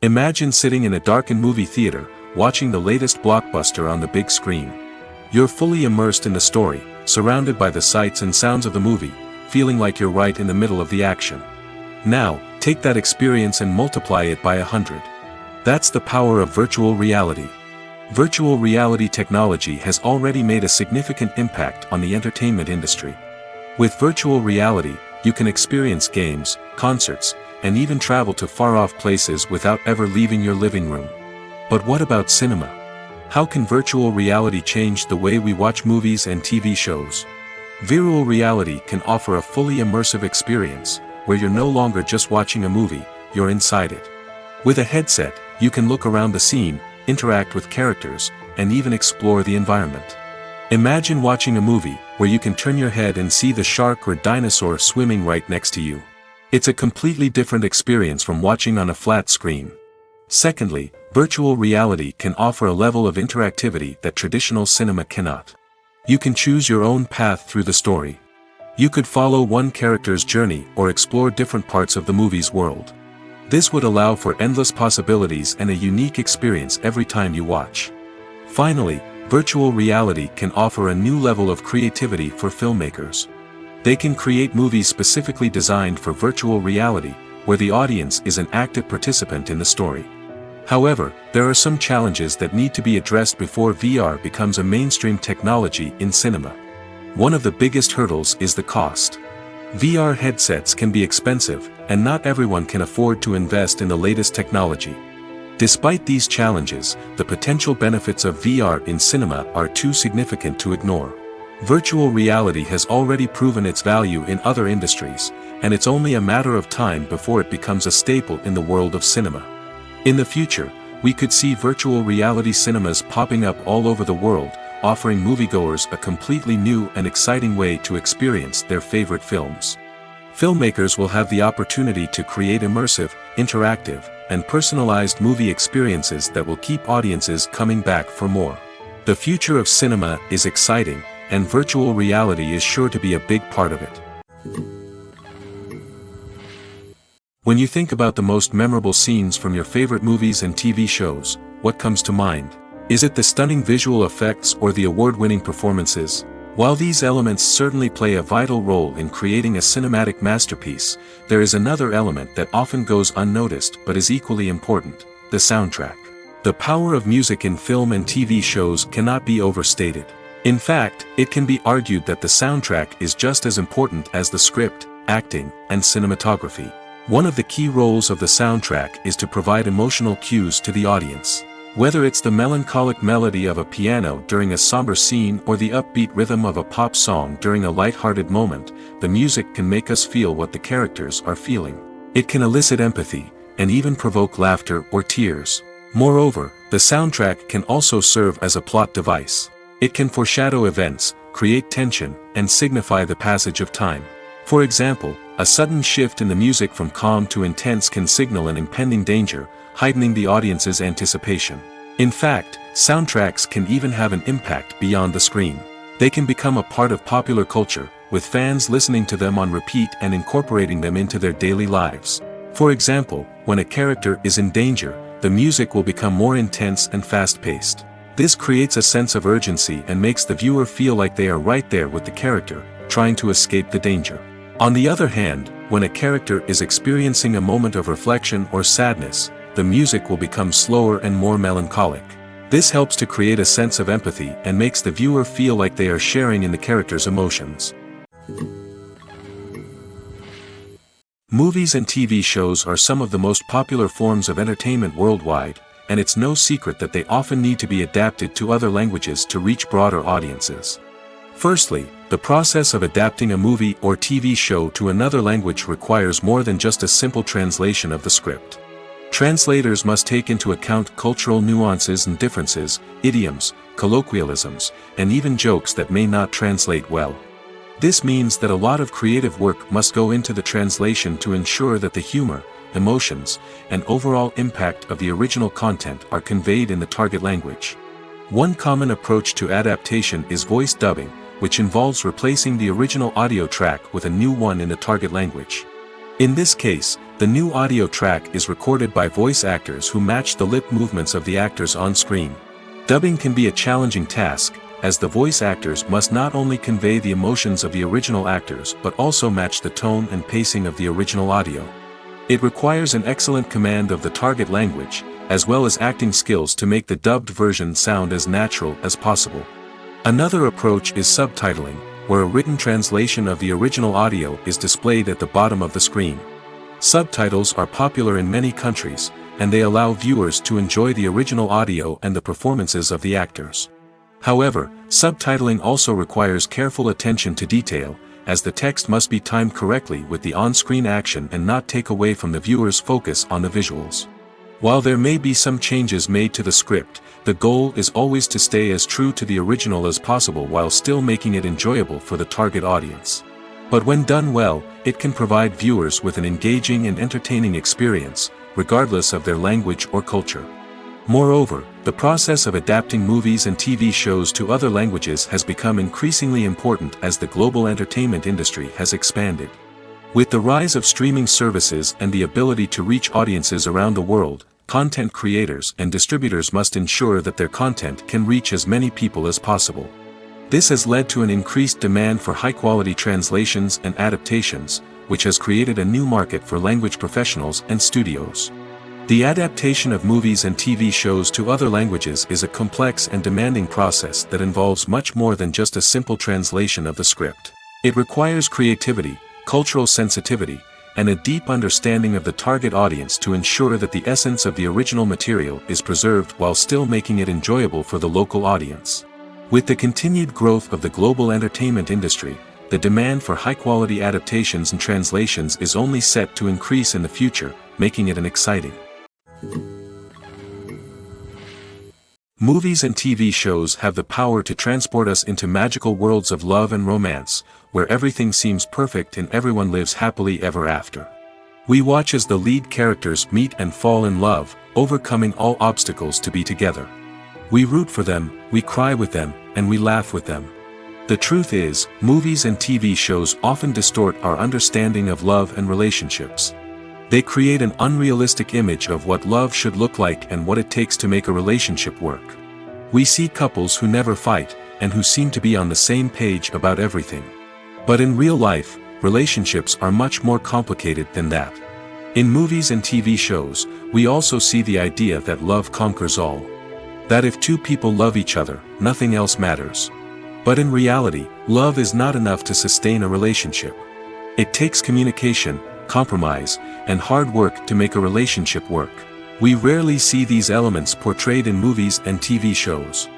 Imagine sitting in a darkened movie theater, watching the latest blockbuster on the big screen. You're fully immersed in the story, surrounded by the sights and sounds of the movie, feeling like you're right in the middle of the action. Now, take that experience and multiply it by 100. That's the power of virtual reality. Virtual reality technology has already made a significant impact on the entertainment industry. With virtual reality, you can experience games, concerts, and even travel to far-off places without ever leaving your living room. But what about cinema? How can virtual reality change the way we watch movies and TV shows? Virtual reality can offer a fully immersive experience, where you're no longer just watching a movie, you're inside it. With a headset, you can look around the scene, interact with characters, and even explore the environment. Imagine watching a movie where you can turn your head and see the shark or dinosaur swimming right next to you. It's a completely different experience from watching on a flat screen. Secondly, virtual reality can offer a level of interactivity that traditional cinema cannot. You can choose your own path through the story. You could follow one character's journey or explore different parts of the movie's world. This would allow for endless possibilities and a unique experience every time you watch. Finally, virtual reality can offer a new level of creativity for filmmakers. They can create movies specifically designed for virtual reality, where the audience is an active participant in the story. However, there are some challenges that need to be addressed before VR becomes a mainstream technology in cinema. One of the biggest hurdles is the cost. VR headsets can be expensive, and not everyone can afford to invest in the latest technology. Despite these challenges, the potential benefits of VR in cinema are too significant to ignore. Virtual reality has already proven its value in other industries, and it's only a matter of time before it becomes a staple in the world of cinema. In the future, we could see virtual reality cinemas popping up all over the world, offering moviegoers a completely new and exciting way to experience their favorite films. Filmmakers will have the opportunity to create immersive, interactive, and personalized movie experiences that will keep audiences coming back for more. The future of cinema is exciting, and virtual reality is sure to be a big part of it. When you think about the most memorable scenes from your favorite movies and TV shows, what comes to mind? Is it the stunning visual effects or the award-winning performances? While these elements certainly play a vital role in creating a cinematic masterpiece, there is another element that often goes unnoticed but is equally important: the soundtrack. The power of music in film and TV shows cannot be overstated. In fact, it can be argued that the soundtrack is just as important as the script, acting, and cinematography. One of the key roles of the soundtrack is to provide emotional cues to the audience. Whether it's the melancholic melody of a piano during a somber scene or the upbeat rhythm of a pop song during a light-hearted moment, the music can make us feel what the characters are feeling. It can elicit empathy, and even provoke laughter or tears. Moreover, the soundtrack can also serve as a plot device. It can foreshadow events, create tension, and signify the passage of time. For example, a sudden shift in the music from calm to intense can signal an impending danger, heightening the audience's anticipation. In fact, soundtracks can even have an impact beyond the screen. They can become a part of popular culture, with fans listening to them on repeat and incorporating them into their daily lives. For example, when a character is in danger, the music will become more intense and fast-paced. This creates a sense of urgency and makes the viewer feel like they are right there with the character, trying to escape the danger. On the other hand, when a character is experiencing a moment of reflection or sadness, the music will become slower and more melancholic. This helps to create a sense of empathy and makes the viewer feel like they are sharing in the character's emotions. Movies and TV shows are some of the most popular forms of entertainment worldwide, and it's no secret that they often need to be adapted to other languages to reach broader audiences. Firstly, the process of adapting a movie or TV show to another language requires more than just a simple translation of the script. Translators must take into account cultural nuances and differences, idioms, colloquialisms, and even jokes that may not translate well. This means that a lot of creative work must go into the translation to ensure that the humor, emotions, and overall impact of the original content are conveyed in the target language. One common approach to adaptation is voice dubbing, which involves replacing the original audio track with a new one in the target language. In this case, the new audio track is recorded by voice actors who match the lip movements of the actors on screen. Dubbing can be a challenging task, as the voice actors must not only convey the emotions of the original actors but also match the tone and pacing of the original audio. It requires an excellent command of the target language, as well as acting skills to make the dubbed version sound as natural as possible. Another approach is subtitling, where a written translation of the original audio is displayed at the bottom of the screen. Subtitles are popular in many countries, and they allow viewers to enjoy the original audio and the performances of the actors. However, subtitling also requires careful attention to detail, as the text must be timed correctly with the on-screen action and not take away from the viewer's focus on the visuals. While there may be some changes made to the script, the goal is always to stay as true to the original as possible while still making it enjoyable for the target audience. But when done well, it can provide viewers with an engaging and entertaining experience, regardless of their language or culture. Moreover, the process of adapting movies and TV shows to other languages has become increasingly important as the global entertainment industry has expanded. With the rise of streaming services and the ability to reach audiences around the world, content creators and distributors must ensure that their content can reach as many people as possible. This has led to an increased demand for high-quality translations and adaptations, which has created a new market for language professionals and studios. The adaptation of movies and TV shows to other languages is a complex and demanding process that involves much more than just a simple translation of the script. It requires creativity, cultural sensitivity, and a deep understanding of the target audience to ensure that the essence of the original material is preserved while still making it enjoyable for the local audience. With the continued growth of the global entertainment industry, the demand for high-quality adaptations and translations is only set to increase in the future, making it an exciting. Movies and TV shows have the power to transport us into magical worlds of love and romance, where everything seems perfect and everyone lives happily ever after. We watch as the lead characters meet and fall in love, overcoming all obstacles to be together. We root for them, we cry with them, and we laugh with them. The truth is, movies and TV shows often distort our understanding of love and relationships. They create an unrealistic image of what love should look like and what it takes to make a relationship work. We see couples who never fight, and who seem to be on the same page about everything. But in real life, relationships are much more complicated than that. In movies and TV shows, we also see the idea that love conquers all. That if two people love each other, nothing else matters. But in reality, love is not enough to sustain a relationship. It takes communication, compromise, and hard work to make a relationship work. We rarely see these elements portrayed in movies and TV shows.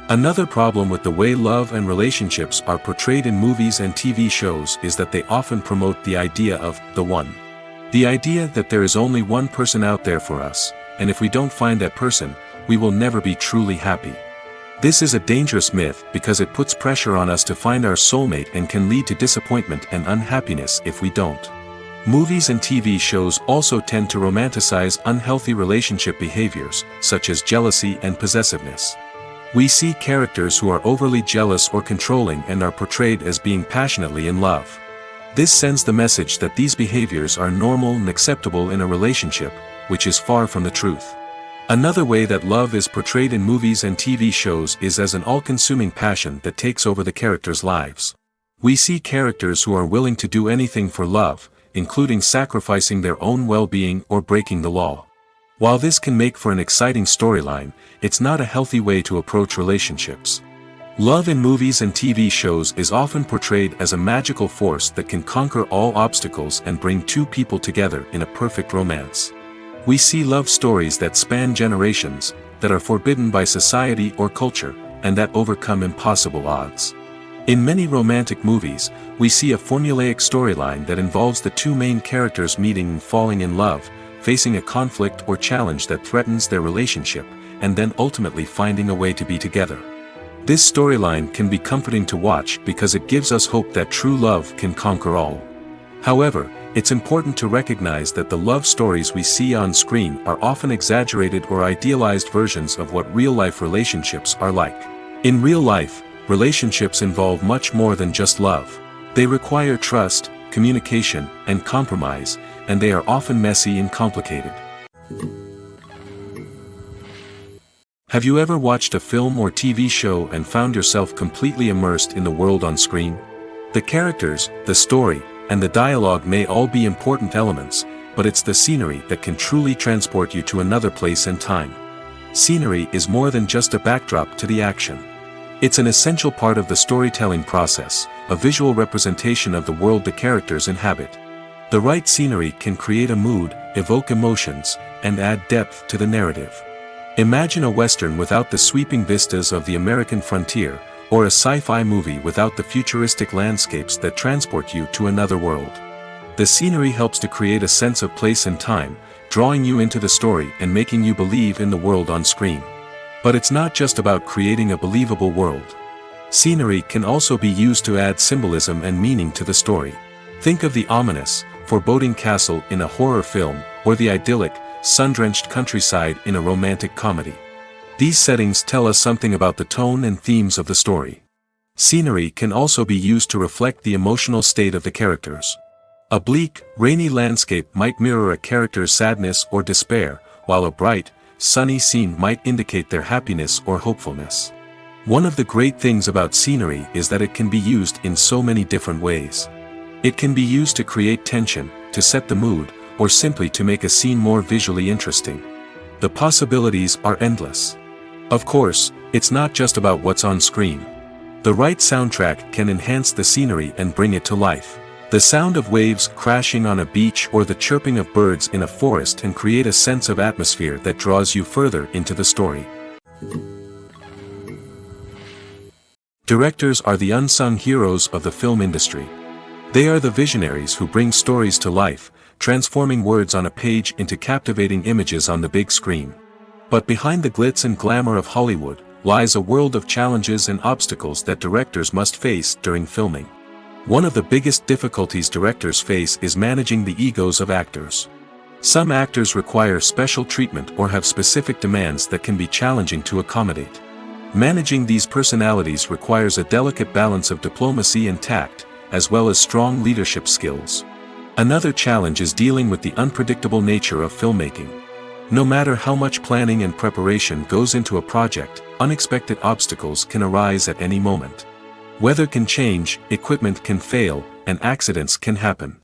Another problem with the way love and relationships are portrayed in movies and TV shows is that they often promote the idea of the one. The idea that there is only one person out there for us, and if we don't find that person, we will never be truly happy. This is a dangerous myth because it puts pressure on us to find our soulmate and can lead to disappointment and unhappiness if we don't. Movies and TV shows also tend to romanticize unhealthy relationship behaviors, such as jealousy and possessiveness. We see characters who are overly jealous or controlling and are portrayed as being passionately in love. This sends the message that these behaviors are normal and acceptable in a relationship, which is far from the truth. Another way that love is portrayed in movies and TV shows is as an all-consuming passion that takes over the characters' lives. We see characters who are willing to do anything for love, including sacrificing their own well-being or breaking the law. While this can make for an exciting storyline, it's not a healthy way to approach relationships. Love in movies and TV shows is often portrayed as a magical force that can conquer all obstacles and bring two people together in a perfect romance. We see love stories that span generations, that are forbidden by society or culture, and that overcome impossible odds. In many romantic movies, we see a formulaic storyline that involves the two main characters meeting and falling in love, facing a conflict or challenge that threatens their relationship, and then ultimately finding a way to be together. This storyline can be comforting to watch because it gives us hope that true love can conquer all. However, it's important to recognize that the love stories we see on screen are often exaggerated or idealized versions of what real-life relationships are like. In real life, relationships involve much more than just love. They require trust, communication, and compromise, and they are often messy and complicated. Have you ever watched a film or TV show and found yourself completely immersed in the world on screen? The characters, the story, and the dialogue may all be important elements, but it's the scenery that can truly transport you to another place and time. Scenery is more than just a backdrop to the action. It's an essential part of the storytelling process, a visual representation of the world the characters inhabit. The right scenery can create a mood, evoke emotions, and add depth to the narrative. Imagine a Western without the sweeping vistas of the American frontier, or a sci-fi movie without the futuristic landscapes that transport you to another world. The scenery helps to create a sense of place and time, drawing you into the story and making you believe in the world on screen. But it's not just about creating a believable world. Scenery can also be used to add symbolism and meaning to the story. Think of the ominous, foreboding castle in a horror film, or the idyllic, sun-drenched countryside in a romantic comedy. These settings tell us something about the tone and themes of the story. Scenery can also be used to reflect the emotional state of the characters. A bleak, rainy landscape might mirror a character's sadness or despair, while a bright, sunny scene might indicate their happiness or hopefulness. One of the great things about scenery is that it can be used in so many different ways. It can be used to create tension, to set the mood, or simply to make a scene more visually interesting. The possibilities are endless. Of course, it's not just about what's on screen. The right soundtrack can enhance the scenery and bring it to life. The sound of waves crashing on a beach or the chirping of birds in a forest can create a sense of atmosphere that draws you further into the story. Directors are the unsung heroes of the film industry. They are the visionaries who bring stories to life, transforming words on a page into captivating images on the big screen. But behind the glitz and glamour of Hollywood, lies a world of challenges and obstacles that directors must face during filming. One of the biggest difficulties directors face is managing the egos of actors. Some actors require special treatment or have specific demands that can be challenging to accommodate. Managing these personalities requires a delicate balance of diplomacy and tact, as well as strong leadership skills. Another challenge is dealing with the unpredictable nature of filmmaking. No matter how much planning and preparation goes into a project, unexpected obstacles can arise at any moment. Weather can change, equipment can fail, and accidents can happen.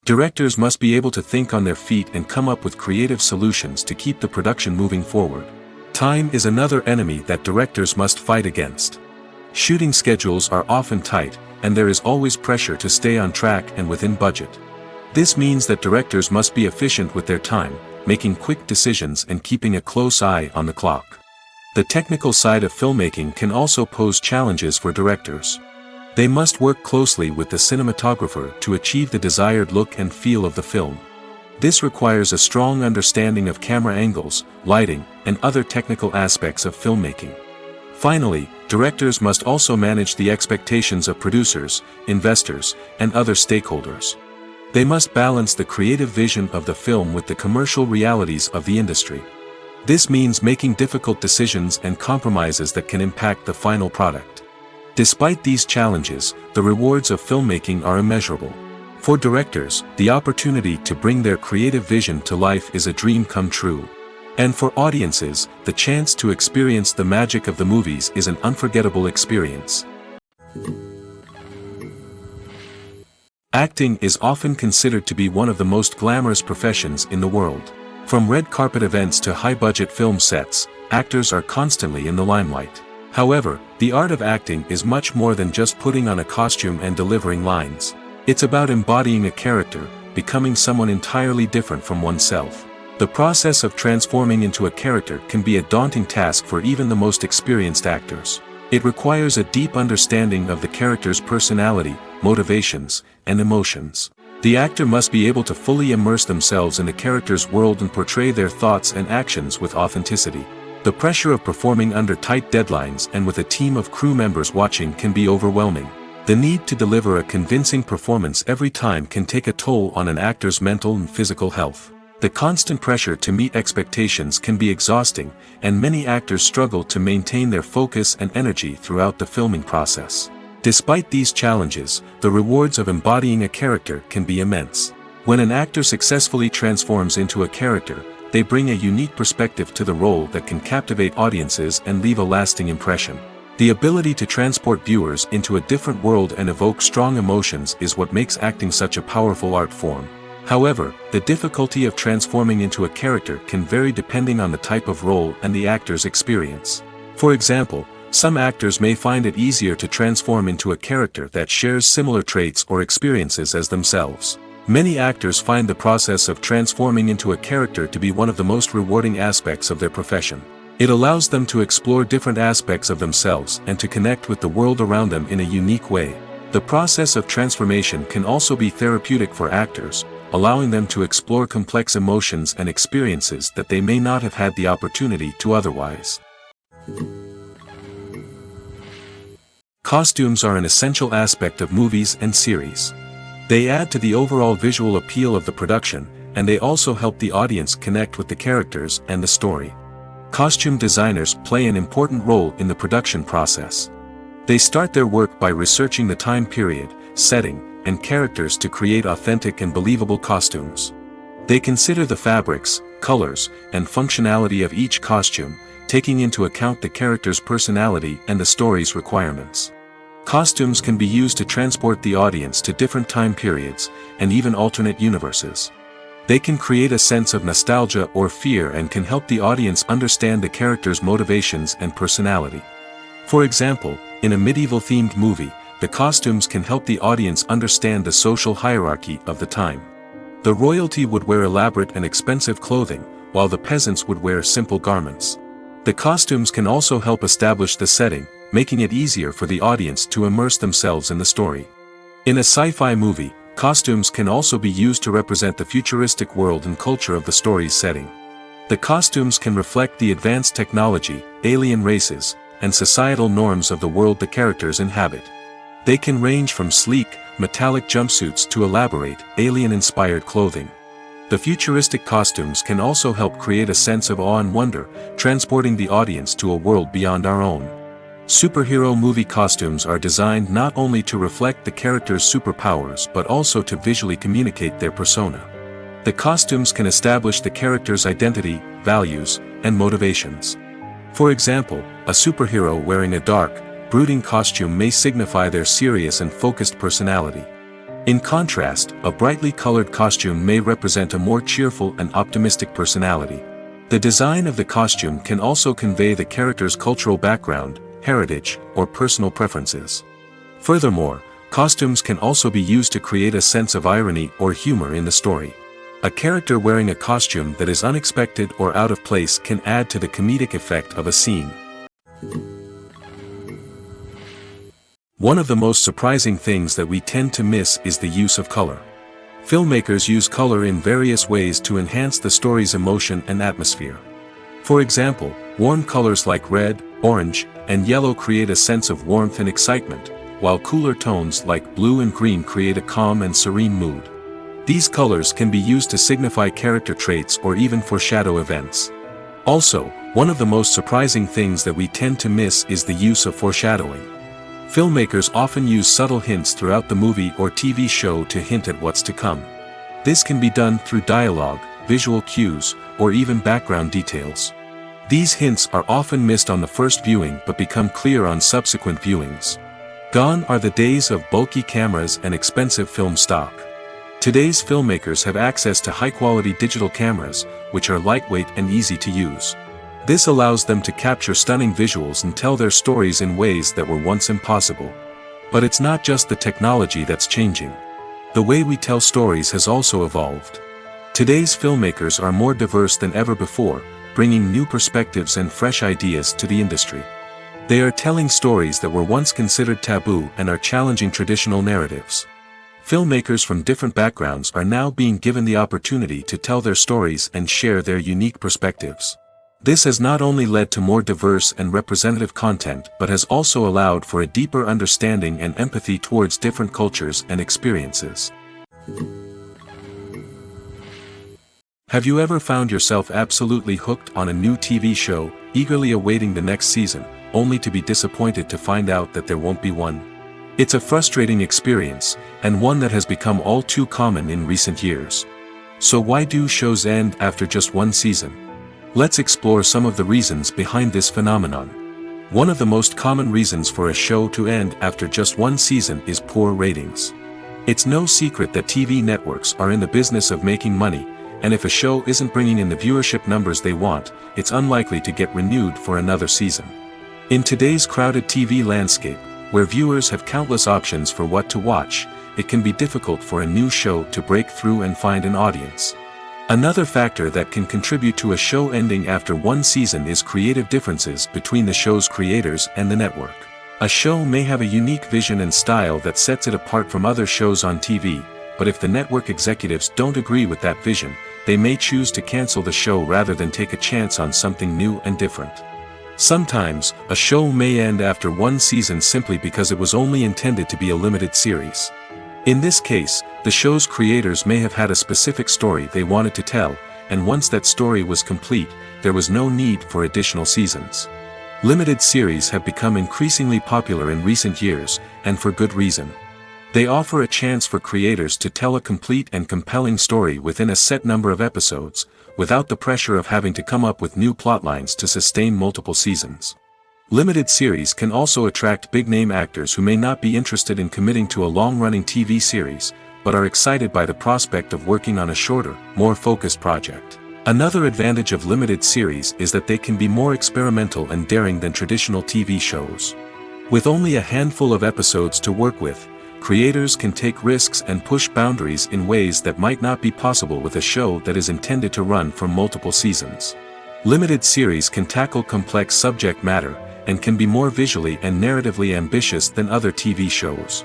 Directors must be able to think on their feet and come up with creative solutions to keep the production moving forward. Time is another enemy that directors must fight against. Shooting schedules are often tight, and there is always pressure to stay on track and within budget. This means that directors must be efficient with their time, making quick decisions and keeping a close eye on the clock. The technical side of filmmaking can also pose challenges for directors. They must work closely with the cinematographer to achieve the desired look and feel of the film. This requires a strong understanding of camera angles, lighting, and other technical aspects of filmmaking. Finally, directors must also manage the expectations of producers, investors, and other stakeholders. They must balance the creative vision of the film with the commercial realities of the industry. This means making difficult decisions and compromises that can impact the final product. Despite these challenges, the rewards of filmmaking are immeasurable. For directors, the opportunity to bring their creative vision to life is a dream come true. And for audiences, the chance to experience the magic of the movies is an unforgettable experience. Acting is often considered to be one of the most glamorous professions in the world. From red carpet events to high-budget film sets, actors are constantly in the limelight. However, the art of acting is much more than just putting on a costume and delivering lines. It's about embodying a character, becoming someone entirely different from oneself. The process of transforming into a character can be a daunting task for even the most experienced actors. It requires a deep understanding of the character's personality, motivations, and emotions. The actor must be able to fully immerse themselves in the character's world and portray their thoughts and actions with authenticity. The pressure of performing under tight deadlines and with a team of crew members watching can be overwhelming. The need to deliver a convincing performance every time can take a toll on an actor's mental and physical health. The constant pressure to meet expectations can be exhausting, and many actors struggle to maintain their focus and energy throughout the filming process. Despite these challenges, the rewards of embodying a character can be immense. When an actor successfully transforms into a character, they bring a unique perspective to the role that can captivate audiences and leave a lasting impression. The ability to transport viewers into a different world and evoke strong emotions is what makes acting such a powerful art form. However, the difficulty of transforming into a character can vary depending on the type of role and the actor's experience. For example, some actors may find it easier to transform into a character that shares similar traits or experiences as themselves. Many actors find the process of transforming into a character to be one of the most rewarding aspects of their profession. It allows them to explore different aspects of themselves and to connect with the world around them in a unique way. The process of transformation can also be therapeutic for actors, allowing them to explore complex emotions and experiences that they may not have had the opportunity to otherwise. Costumes are an essential aspect of movies and series. They add to the overall visual appeal of the production, and they also help the audience connect with the characters and the story. Costume designers play an important role in the production process. They start their work by researching the time period, setting, and characters to create authentic and believable costumes. They consider the fabrics, colors, and functionality of each costume, taking into account the character's personality and the story's requirements. Costumes can be used to transport the audience to different time periods, and even alternate universes. They can create a sense of nostalgia or fear and can help the audience understand the character's motivations and personality. For example, in a medieval-themed movie, the costumes can help the audience understand the social hierarchy of the time. The royalty would wear elaborate and expensive clothing, while the peasants would wear simple garments. The costumes can also help establish the setting, making it easier for the audience to immerse themselves in the story. In a sci-fi movie, costumes can also be used to represent the futuristic world and culture of the story's setting. The costumes can reflect the advanced technology, alien races, and societal norms of the world the characters inhabit. They can range from sleek, metallic jumpsuits to elaborate, alien-inspired clothing. The futuristic costumes can also help create a sense of awe and wonder, transporting the audience to a world beyond our own. Superhero movie costumes are designed not only to reflect the character's superpowers but also to visually communicate their persona. The costumes can establish the character's identity, values, and motivations. For example, a superhero wearing a dark, brooding costume may signify their serious and focused personality. In contrast, a brightly colored costume may represent a more cheerful and optimistic personality. The design of the costume can also convey the character's cultural background, heritage, or personal preferences. Furthermore, costumes can also be used to create a sense of irony or humor in the story. A character wearing a costume that is unexpected or out of place can add to the comedic effect of a scene. One of the most surprising things that we tend to miss is the use of color. Filmmakers use color in various ways to enhance the story's emotion and atmosphere. For example, warm colors like red, orange, and yellow create a sense of warmth and excitement, while cooler tones like blue and green create a calm and serene mood. These colors can be used to signify character traits or even foreshadow events. Also, one of the most surprising things that we tend to miss is the use of foreshadowing. Filmmakers often use subtle hints throughout the movie or TV show to hint at what's to come. This can be done through dialogue, visual cues, or even background details. These hints are often missed on the first viewing but become clear on subsequent viewings. Gone are the days of bulky cameras and expensive film stock. Today's filmmakers have access to high-quality digital cameras, which are lightweight and easy to use. This allows them to capture stunning visuals and tell their stories in ways that were once impossible. But it's not just the technology that's changing. The way we tell stories has also evolved. Today's filmmakers are more diverse than ever before, bringing new perspectives and fresh ideas to the industry. They are telling stories that were once considered taboo and are challenging traditional narratives. Filmmakers from different backgrounds are now being given the opportunity to tell their stories and share their unique perspectives. This has not only led to more diverse and representative content but has also allowed for a deeper understanding and empathy towards different cultures and experiences. Have you ever found yourself absolutely hooked on a new TV show, eagerly awaiting the next season, only to be disappointed to find out that there won't be one? It's a frustrating experience, and one that has become all too common in recent years. So why do shows end after just one season? Let's explore some of the reasons behind this phenomenon. One of the most common reasons for a show to end after just one season is poor ratings. It's no secret that TV networks are in the business of making money, and if a show isn't bringing in the viewership numbers they want, it's unlikely to get renewed for another season. In today's crowded TV landscape, where viewers have countless options for what to watch, it can be difficult for a new show to break through and find an audience. Another factor that can contribute to a show ending after one season is creative differences between the show's creators and the network. A show may have a unique vision and style that sets it apart from other shows on TV, but if the network executives don't agree with that vision, they may choose to cancel the show rather than take a chance on something new and different. Sometimes, a show may end after one season simply because it was only intended to be a limited series. In this case, the show's creators may have had a specific story they wanted to tell, and once that story was complete, there was no need for additional seasons. Limited series have become increasingly popular in recent years, and for good reason. They offer a chance for creators to tell a complete and compelling story within a set number of episodes, without the pressure of having to come up with new plotlines to sustain multiple seasons. Limited series can also attract big-name actors who may not be interested in committing to a long-running TV series, but are excited by the prospect of working on a shorter, more focused project. Another advantage of limited series is that they can be more experimental and daring than traditional TV shows. With only a handful of episodes to work with, creators can take risks and push boundaries in ways that might not be possible with a show that is intended to run for multiple seasons. Limited series can tackle complex subject matter, and can be more visually and narratively ambitious than other TV shows.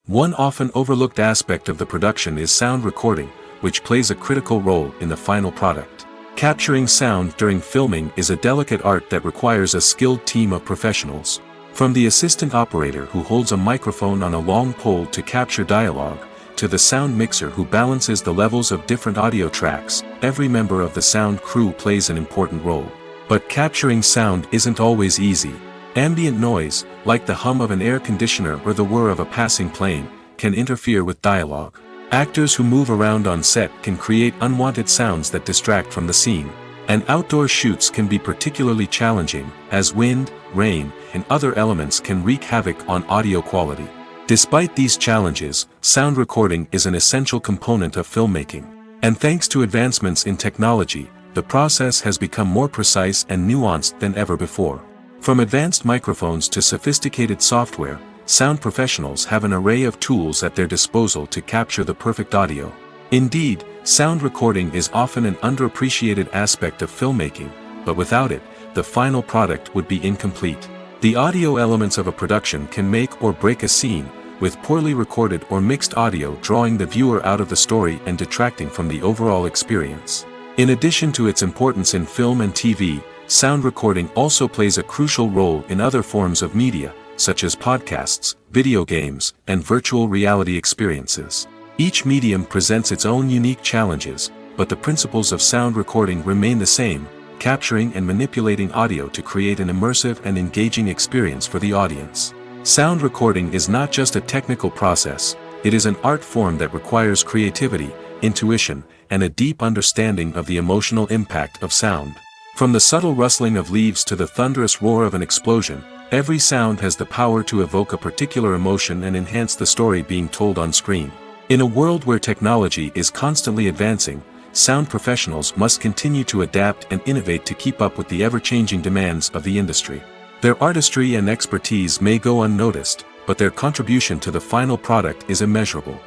One often overlooked aspect of the production is sound recording, which plays a critical role in the final product. Capturing sound during filming is a delicate art that requires a skilled team of professionals. From the assistant operator who holds a microphone on a long pole to capture dialogue, to the sound mixer who balances the levels of different audio tracks, every member of the sound crew plays an important role. But capturing sound isn't always easy. Ambient noise, like the hum of an air conditioner or the whir of a passing plane, can interfere with dialogue. Actors who move around on set can create unwanted sounds that distract from the scene. And outdoor shoots can be particularly challenging, as wind, rain, and other elements can wreak havoc on audio quality. Despite these challenges, sound recording is an essential component of filmmaking. And thanks to advancements in technology, the process has become more precise and nuanced than ever before. From advanced microphones to sophisticated software, sound professionals have an array of tools at their disposal to capture the perfect audio. Indeed, sound recording is often an underappreciated aspect of filmmaking, but without it, the final product would be incomplete. The audio elements of a production can make or break a scene, with poorly recorded or mixed audio drawing the viewer out of the story and detracting from the overall experience. In addition to its importance in film and TV, sound recording also plays a crucial role in other forms of media, such as podcasts, video games, and virtual reality experiences. Each medium presents its own unique challenges, but the principles of sound recording remain the same, capturing and manipulating audio to create an immersive and engaging experience for the audience. Sound recording is not just a technical process, it is an art form that requires creativity, intuition, and a deep understanding of the emotional impact of sound. From the subtle rustling of leaves to the thunderous roar of an explosion, every sound has the power to evoke a particular emotion and enhance the story being told on screen. In a world where technology is constantly advancing, sound professionals must continue to adapt and innovate to keep up with the ever-changing demands of the industry. Their artistry and expertise may go unnoticed, but their contribution to the final product is immeasurable.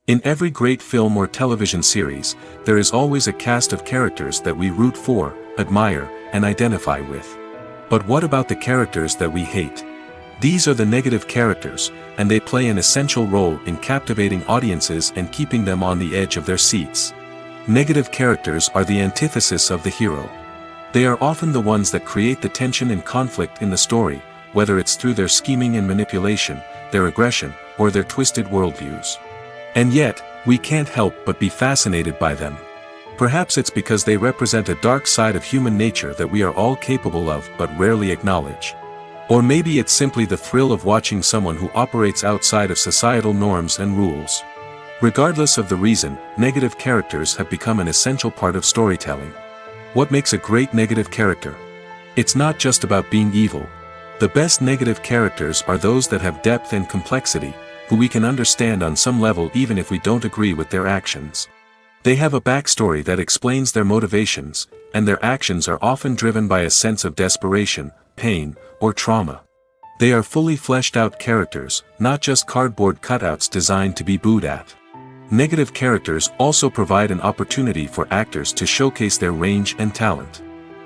In every great film or television series, there is always a cast of characters that we root for, admire, and identify with. But what about the characters that we hate? These are the negative characters, and they play an essential role in captivating audiences and keeping them on the edge of their seats. Negative characters are the antithesis of the hero. They are often the ones that create the tension and conflict in the story, whether it's through their scheming and manipulation, their aggression, or their twisted worldviews. And yet, we can't help but be fascinated by them. Perhaps it's because they represent a dark side of human nature that we are all capable of but rarely acknowledge. Or maybe it's simply the thrill of watching someone who operates outside of societal norms and rules. Regardless of the reason, negative characters have become an essential part of storytelling. What makes a great negative character? It's not just about being evil. The best negative characters are those that have depth and complexity, who we can understand on some level even if we don't agree with their actions. They have a backstory that explains their motivations, and their actions are often driven by a sense of desperation, pain, or trauma. They are fully fleshed out characters, not just cardboard cutouts designed to be booed at. Negative characters also provide an opportunity for actors to showcase their range and talent.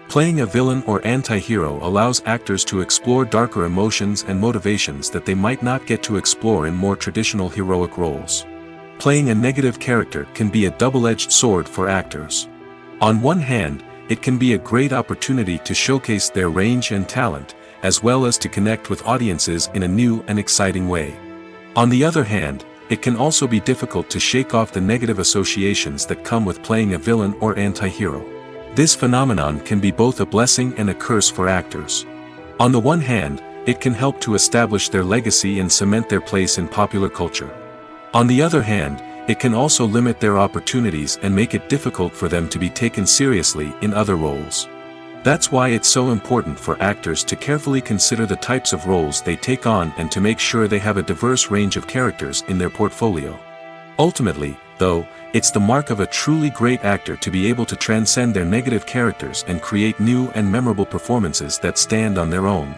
Playing a villain or anti-hero allows actors to explore darker emotions and motivations that they might not get to explore in more traditional heroic roles. Playing a negative character can be a double-edged sword for actors. On one hand, it can be a great opportunity to showcase their range and talent, as well as to connect with audiences in a new and exciting way. On the other hand, it can also be difficult to shake off the negative associations that come with playing a villain or anti-hero. This phenomenon can be both a blessing and a curse for actors. On the one hand, it can help to establish their legacy and cement their place in popular culture. On the other hand, it can also limit their opportunities and make it difficult for them to be taken seriously in other roles. That's why it's so important for actors to carefully consider the types of roles they take on and to make sure they have a diverse range of characters in their portfolio. Ultimately, though, it's the mark of a truly great actor to be able to transcend their negative characters and create new and memorable performances that stand on their own.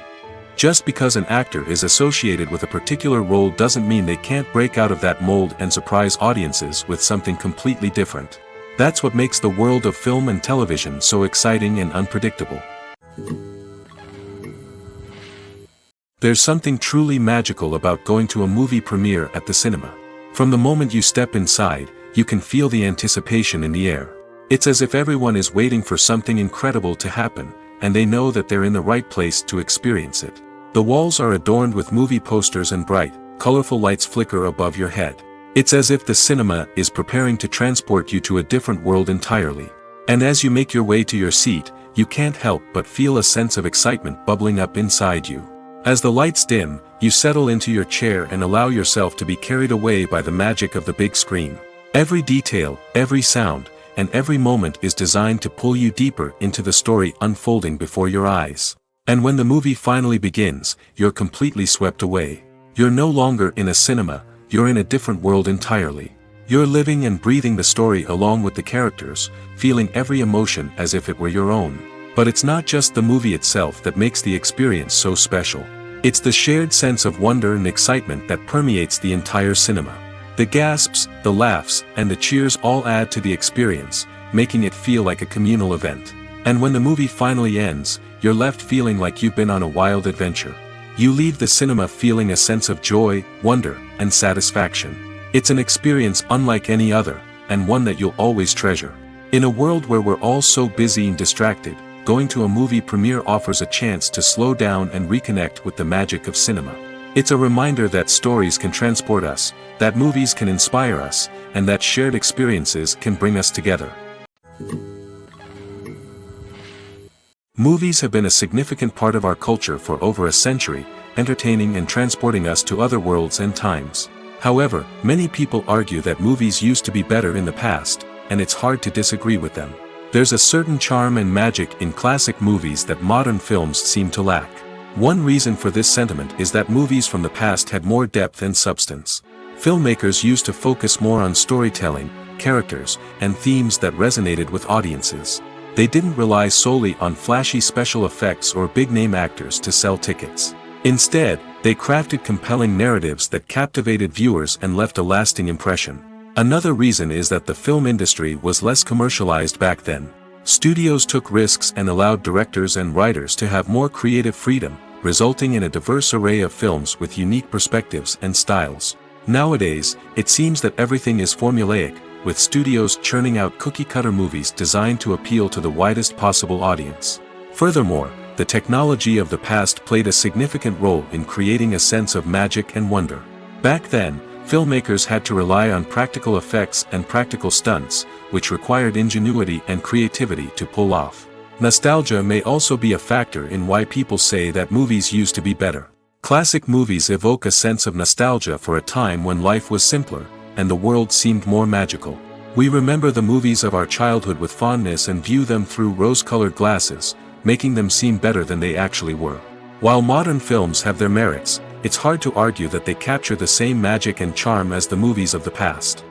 Just because an actor is associated with a particular role doesn't mean they can't break out of that mold and surprise audiences with something completely different. That's what makes the world of film and television so exciting and unpredictable. There's something truly magical about going to a movie premiere at the cinema. From the moment you step inside, you can feel the anticipation in the air. It's as if everyone is waiting for something incredible to happen, and they know that they're in the right place to experience it. The walls are adorned with movie posters and bright, colorful lights flicker above your head. It's as if the cinema is preparing to transport you to a different world entirely. And as you make your way to your seat, you can't help but feel a sense of excitement bubbling up inside you. As the lights dim, you settle into your chair and allow yourself to be carried away by the magic of the big screen. Every detail, every sound, and every moment is designed to pull you deeper into the story unfolding before your eyes. And when the movie finally begins, you're completely swept away. You're no longer in a cinema, you're in a different world entirely. You're living and breathing the story along with the characters, feeling every emotion as if it were your own. But it's not just the movie itself that makes the experience so special. It's the shared sense of wonder and excitement that permeates the entire cinema. The gasps, the laughs, and the cheers all add to the experience, making it feel like a communal event. And when the movie finally ends, you're left feeling like you've been on a wild adventure. You leave the cinema feeling a sense of joy, wonder, and satisfaction. It's an experience unlike any other, and one that you'll always treasure. In a world where we're all so busy and distracted, going to a movie premiere offers a chance to slow down and reconnect with the magic of cinema. It's a reminder that stories can transport us, that movies can inspire us, and that shared experiences can bring us together. Movies have been a significant part of our culture for over a century, entertaining and transporting us to other worlds and times. However, many people argue that movies used to be better in the past, and it's hard to disagree with them. There's a certain charm and magic in classic movies that modern films seem to lack. One reason for this sentiment is that movies from the past had more depth and substance. Filmmakers used to focus more on storytelling, characters, and themes that resonated with audiences. They didn't rely solely on flashy special effects or big-name actors to sell tickets. Instead, they crafted compelling narratives that captivated viewers and left a lasting impression. Another reason is that the film industry was less commercialized back then. Studios took risks and allowed directors and writers to have more creative freedom, resulting in a diverse array of films with unique perspectives and styles. Nowadays, it seems that everything is formulaic, with studios churning out cookie-cutter movies designed to appeal to the widest possible audience. Furthermore, the technology of the past played a significant role in creating a sense of magic and wonder. Back then, filmmakers had to rely on practical effects and practical stunts, which required ingenuity and creativity to pull off. Nostalgia may also be a factor in why people say that movies used to be better. Classic movies evoke a sense of nostalgia for a time when life was simpler, and the world seemed more magical. We remember the movies of our childhood with fondness and view them through rose-colored glasses, making them seem better than they actually were. While modern films have their merits, it's hard to argue that they capture the same magic and charm as the movies of the past.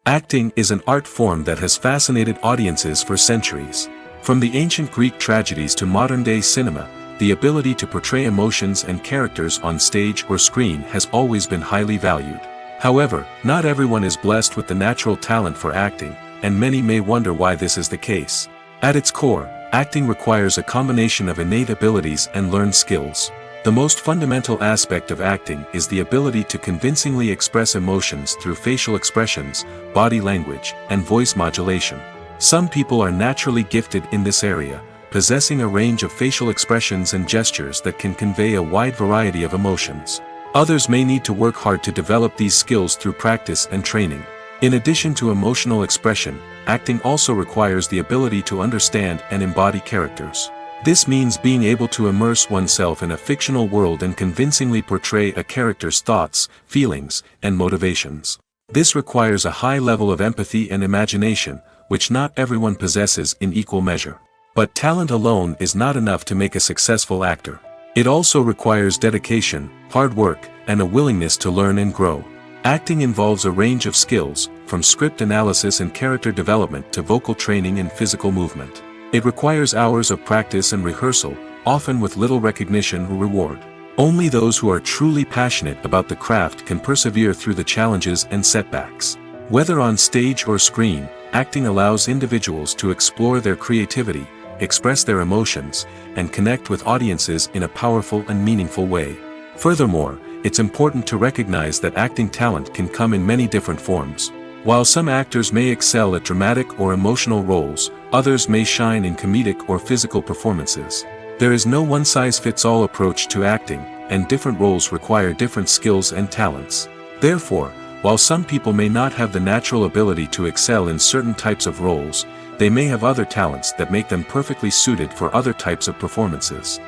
Acting is an art form that has fascinated audiences for centuries. From the ancient Greek tragedies to modern-day cinema, the ability to portray emotions and characters on stage or screen has always been highly valued. However, not everyone is blessed with the natural talent for acting, and many may wonder why this is the case. At its core, acting requires a combination of innate abilities and learned skills. The most fundamental aspect of acting is the ability to convincingly express emotions through facial expressions, body language, and voice modulation. Some people are naturally gifted in this area, possessing a range of facial expressions and gestures that can convey a wide variety of emotions. Others may need to work hard to develop these skills through practice and training. In addition to emotional expression, acting also requires the ability to understand and embody characters. This means being able to immerse oneself in a fictional world and convincingly portray a character's thoughts, feelings, and motivations. This requires a high level of empathy and imagination, which not everyone possesses in equal measure. But talent alone is not enough to make a successful actor. It also requires dedication, hard work, and a willingness to learn and grow. Acting involves a range of skills, from script analysis and character development to vocal training and physical movement. It requires hours of practice and rehearsal, often with little recognition or reward. Only those who are truly passionate about the craft can persevere through the challenges and setbacks. Whether on stage or screen, acting allows individuals to explore their creativity, express their emotions, and connect with audiences in a powerful and meaningful way. Furthermore, it's important to recognize that acting talent can come in many different forms. While some actors may excel at dramatic or emotional roles, others may shine in comedic or physical performances. There is no one-size-fits-all approach to acting, and different roles require different skills and talents. Therefore, while some people may not have the natural ability to excel in certain types of roles, they may have other talents that make them perfectly suited for other types of performances.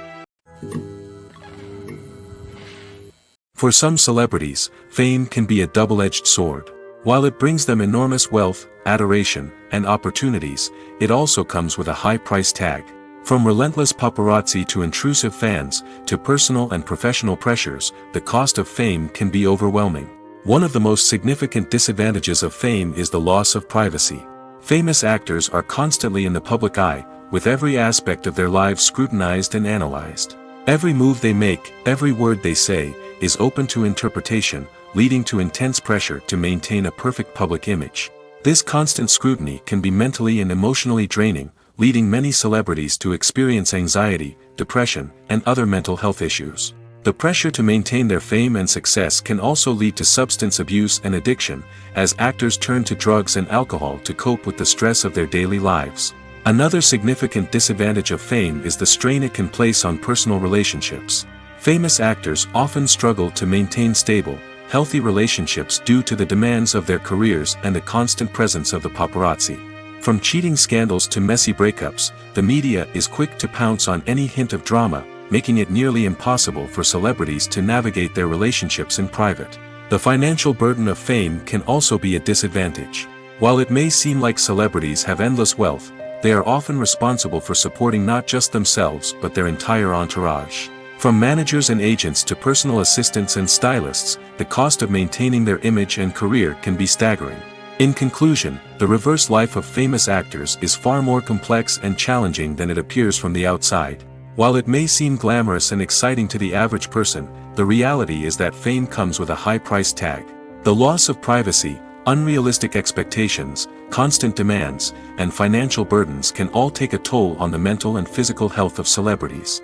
For some celebrities, fame can be a double-edged sword. While it brings them enormous wealth, adoration, and opportunities, it also comes with a high price tag. From relentless paparazzi to intrusive fans, to personal and professional pressures, the cost of fame can be overwhelming. One of the most significant disadvantages of fame is the loss of privacy. Famous actors are constantly in the public eye, with every aspect of their lives scrutinized and analyzed. Every move they make, every word they say, is open to interpretation, leading to intense pressure to maintain a perfect public image. This constant scrutiny can be mentally and emotionally draining, leading many celebrities to experience anxiety, depression, and other mental health issues. The pressure to maintain their fame and success can also lead to substance abuse and addiction, as actors turn to drugs and alcohol to cope with the stress of their daily lives. Another significant disadvantage of fame is the strain it can place on personal relationships. Famous actors often struggle to maintain stable, healthy relationships due to the demands of their careers and the constant presence of the paparazzi. From cheating scandals to messy breakups, the media is quick to pounce on any hint of drama, making it nearly impossible for celebrities to navigate their relationships in private. The financial burden of fame can also be a disadvantage. While it may seem like celebrities have endless wealth, they are often responsible for supporting not just themselves but their entire entourage. From managers and agents to personal assistants and stylists, the cost of maintaining their image and career can be staggering. In conclusion, the reverse life of famous actors is far more complex and challenging than it appears from the outside. While it may seem glamorous and exciting to the average person, the reality is that fame comes with a high price tag. The loss of privacy, Unrealistic expectations, constant demands, and financial burdens can all take a toll on the mental and physical health of celebrities.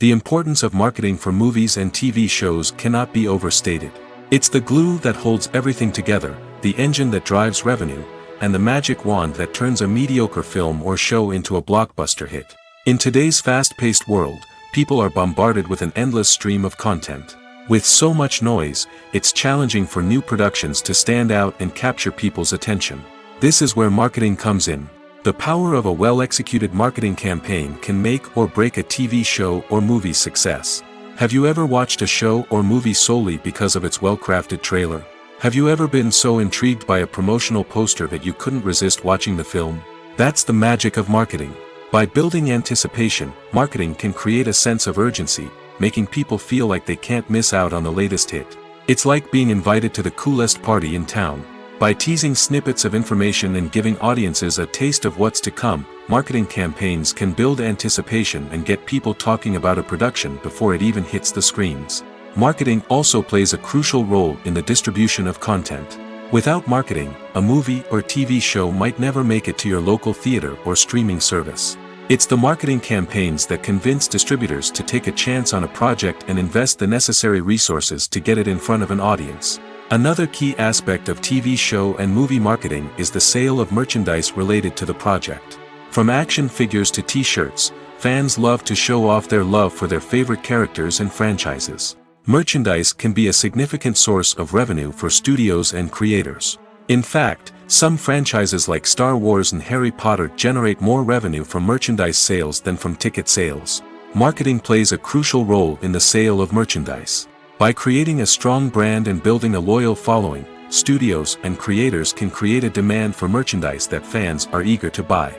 The importance of marketing for movies and TV shows cannot be overstated. It's the glue that holds everything together, the engine that drives revenue, and the magic wand that turns a mediocre film or show into a blockbuster hit. In today's fast-paced world, people are bombarded with an endless stream of content. With so much noise, it's challenging for new productions to stand out and capture people's attention. This is where marketing comes in. The power of a well-executed marketing campaign can make or break a TV show or movie's success. Have you ever watched a show or movie solely because of its well-crafted trailer? Have you ever been so intrigued by a promotional poster that you couldn't resist watching the film? That's the magic of marketing. By building anticipation, marketing can create a sense of urgency, making people feel like they can't miss out on the latest hit. It's like being invited to the coolest party in town. By teasing snippets of information and giving audiences a taste of what's to come, marketing campaigns can build anticipation and get people talking about a production before it even hits the screens. Marketing also plays a crucial role in the distribution of content. Without marketing, a movie or TV show might never make it to your local theater or streaming service. It's the marketing campaigns that convince distributors to take a chance on a project and invest the necessary resources to get it in front of an audience. Another key aspect of TV show and movie marketing is the sale of merchandise related to the project. From action figures to t-shirts, fans love to show off their love for their favorite characters and franchises. Merchandise can be a significant source of revenue for studios and creators. In fact, some franchises like Star Wars and Harry Potter generate more revenue from merchandise sales than from ticket sales. Marketing plays a crucial role in the sale of merchandise. By creating a strong brand and building a loyal following, studios and creators can create a demand for merchandise that fans are eager to buy.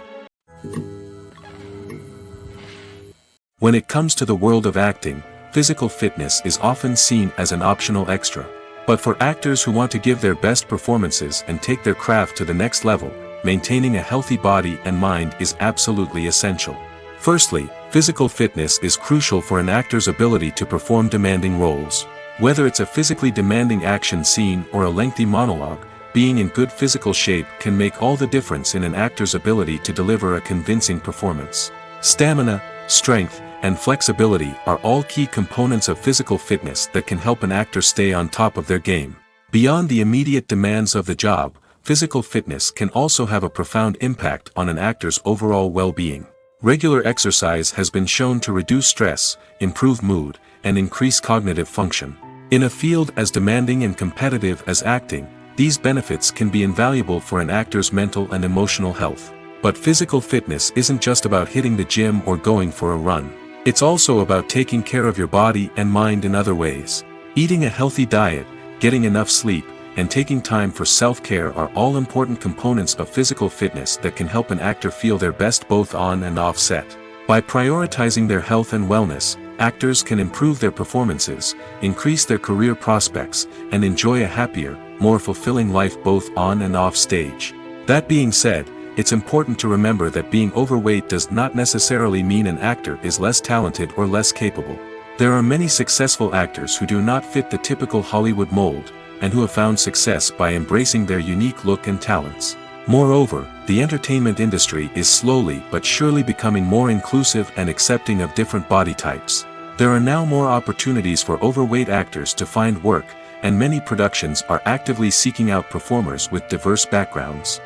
When it comes to the world of acting, physical fitness is often seen as an optional extra. But for actors who want to give their best performances and take their craft to the next level, maintaining a healthy body and mind is absolutely essential. Firstly, physical fitness is crucial for an actor's ability to perform demanding roles. Whether it's a physically demanding action scene or a lengthy monologue, being in good physical shape can make all the difference in an actor's ability to deliver a convincing performance. Stamina, strength, and flexibility are all key components of physical fitness that can help an actor stay on top of their game. Beyond the immediate demands of the job, physical fitness can also have a profound impact on an actor's overall well-being. Regular exercise has been shown to reduce stress, improve mood, and increase cognitive function. In a field as demanding and competitive as acting, these benefits can be invaluable for an actor's mental and emotional health. But physical fitness isn't just about hitting the gym or going for a run. It's also about taking care of your body and mind in other ways. Eating a healthy diet, getting enough sleep, and taking time for self-care are all important components of physical fitness that can help an actor feel their best both on and off set. By prioritizing their health and wellness, actors can improve their performances, increase their career prospects, and enjoy a happier, more fulfilling life both on and off stage. That being said, it's important to remember that being overweight does not necessarily mean an actor is less talented or less capable. There are many successful actors who do not fit the typical Hollywood mold, and who have found success by embracing their unique look and talents. Moreover, the entertainment industry is slowly but surely becoming more inclusive and accepting of different body types. There are now more opportunities for overweight actors to find work, and many productions are actively seeking out performers with diverse backgrounds.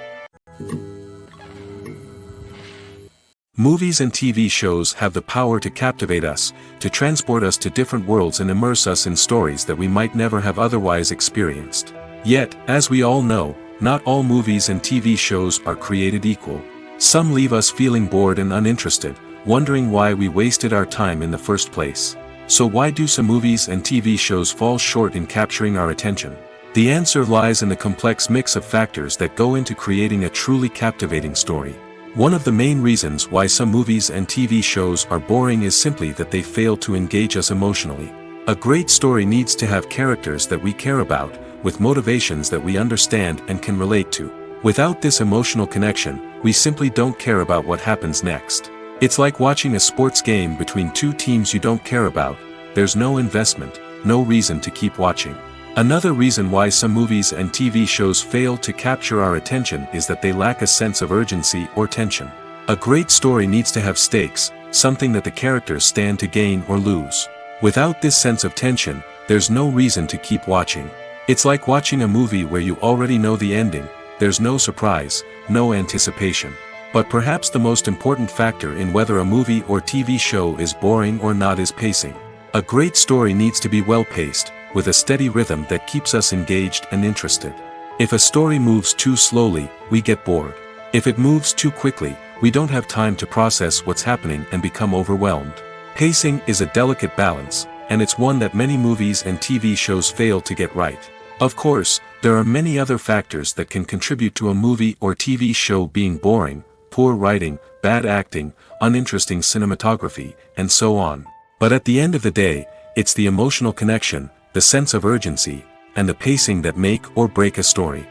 Movies and TV shows have the power to captivate us, to transport us to different worlds and immerse us in stories that we might never have otherwise experienced. Yet, as we all know, not all movies and TV shows are created equal. Some leave us feeling bored and uninterested, wondering why we wasted our time in the first place. So why do some movies and TV shows fall short in capturing our attention? The answer lies in the complex mix of factors that go into creating a truly captivating story. One of the main reasons why some movies and TV shows are boring is simply that they fail to engage us emotionally. A great story needs to have characters that we care about, with motivations that we understand and can relate to. Without this emotional connection, we simply don't care about what happens next. It's like watching a sports game between two teams you don't care about. There's no investment, no reason to keep watching. Another reason why some movies and TV shows fail to capture our attention is that they lack a sense of urgency or tension. A great story needs to have stakes, something that the characters stand to gain or lose. Without this sense of tension, there's no reason to keep watching. It's like watching a movie where you already know the ending, there's no surprise, no anticipation. But perhaps the most important factor in whether a movie or TV show is boring or not is pacing. A great story needs to be well-paced, with a steady rhythm that keeps us engaged and interested. If a story moves too slowly, we get bored. If it moves too quickly, we don't have time to process what's happening and become overwhelmed. Pacing is a delicate balance, and it's one that many movies and TV shows fail to get right. Of course, there are many other factors that can contribute to a movie or TV show being boring: poor writing, bad acting, uninteresting cinematography, and so on. But at the end of the day, it's the emotional connection, the sense of urgency, and the pacing that make or break a story.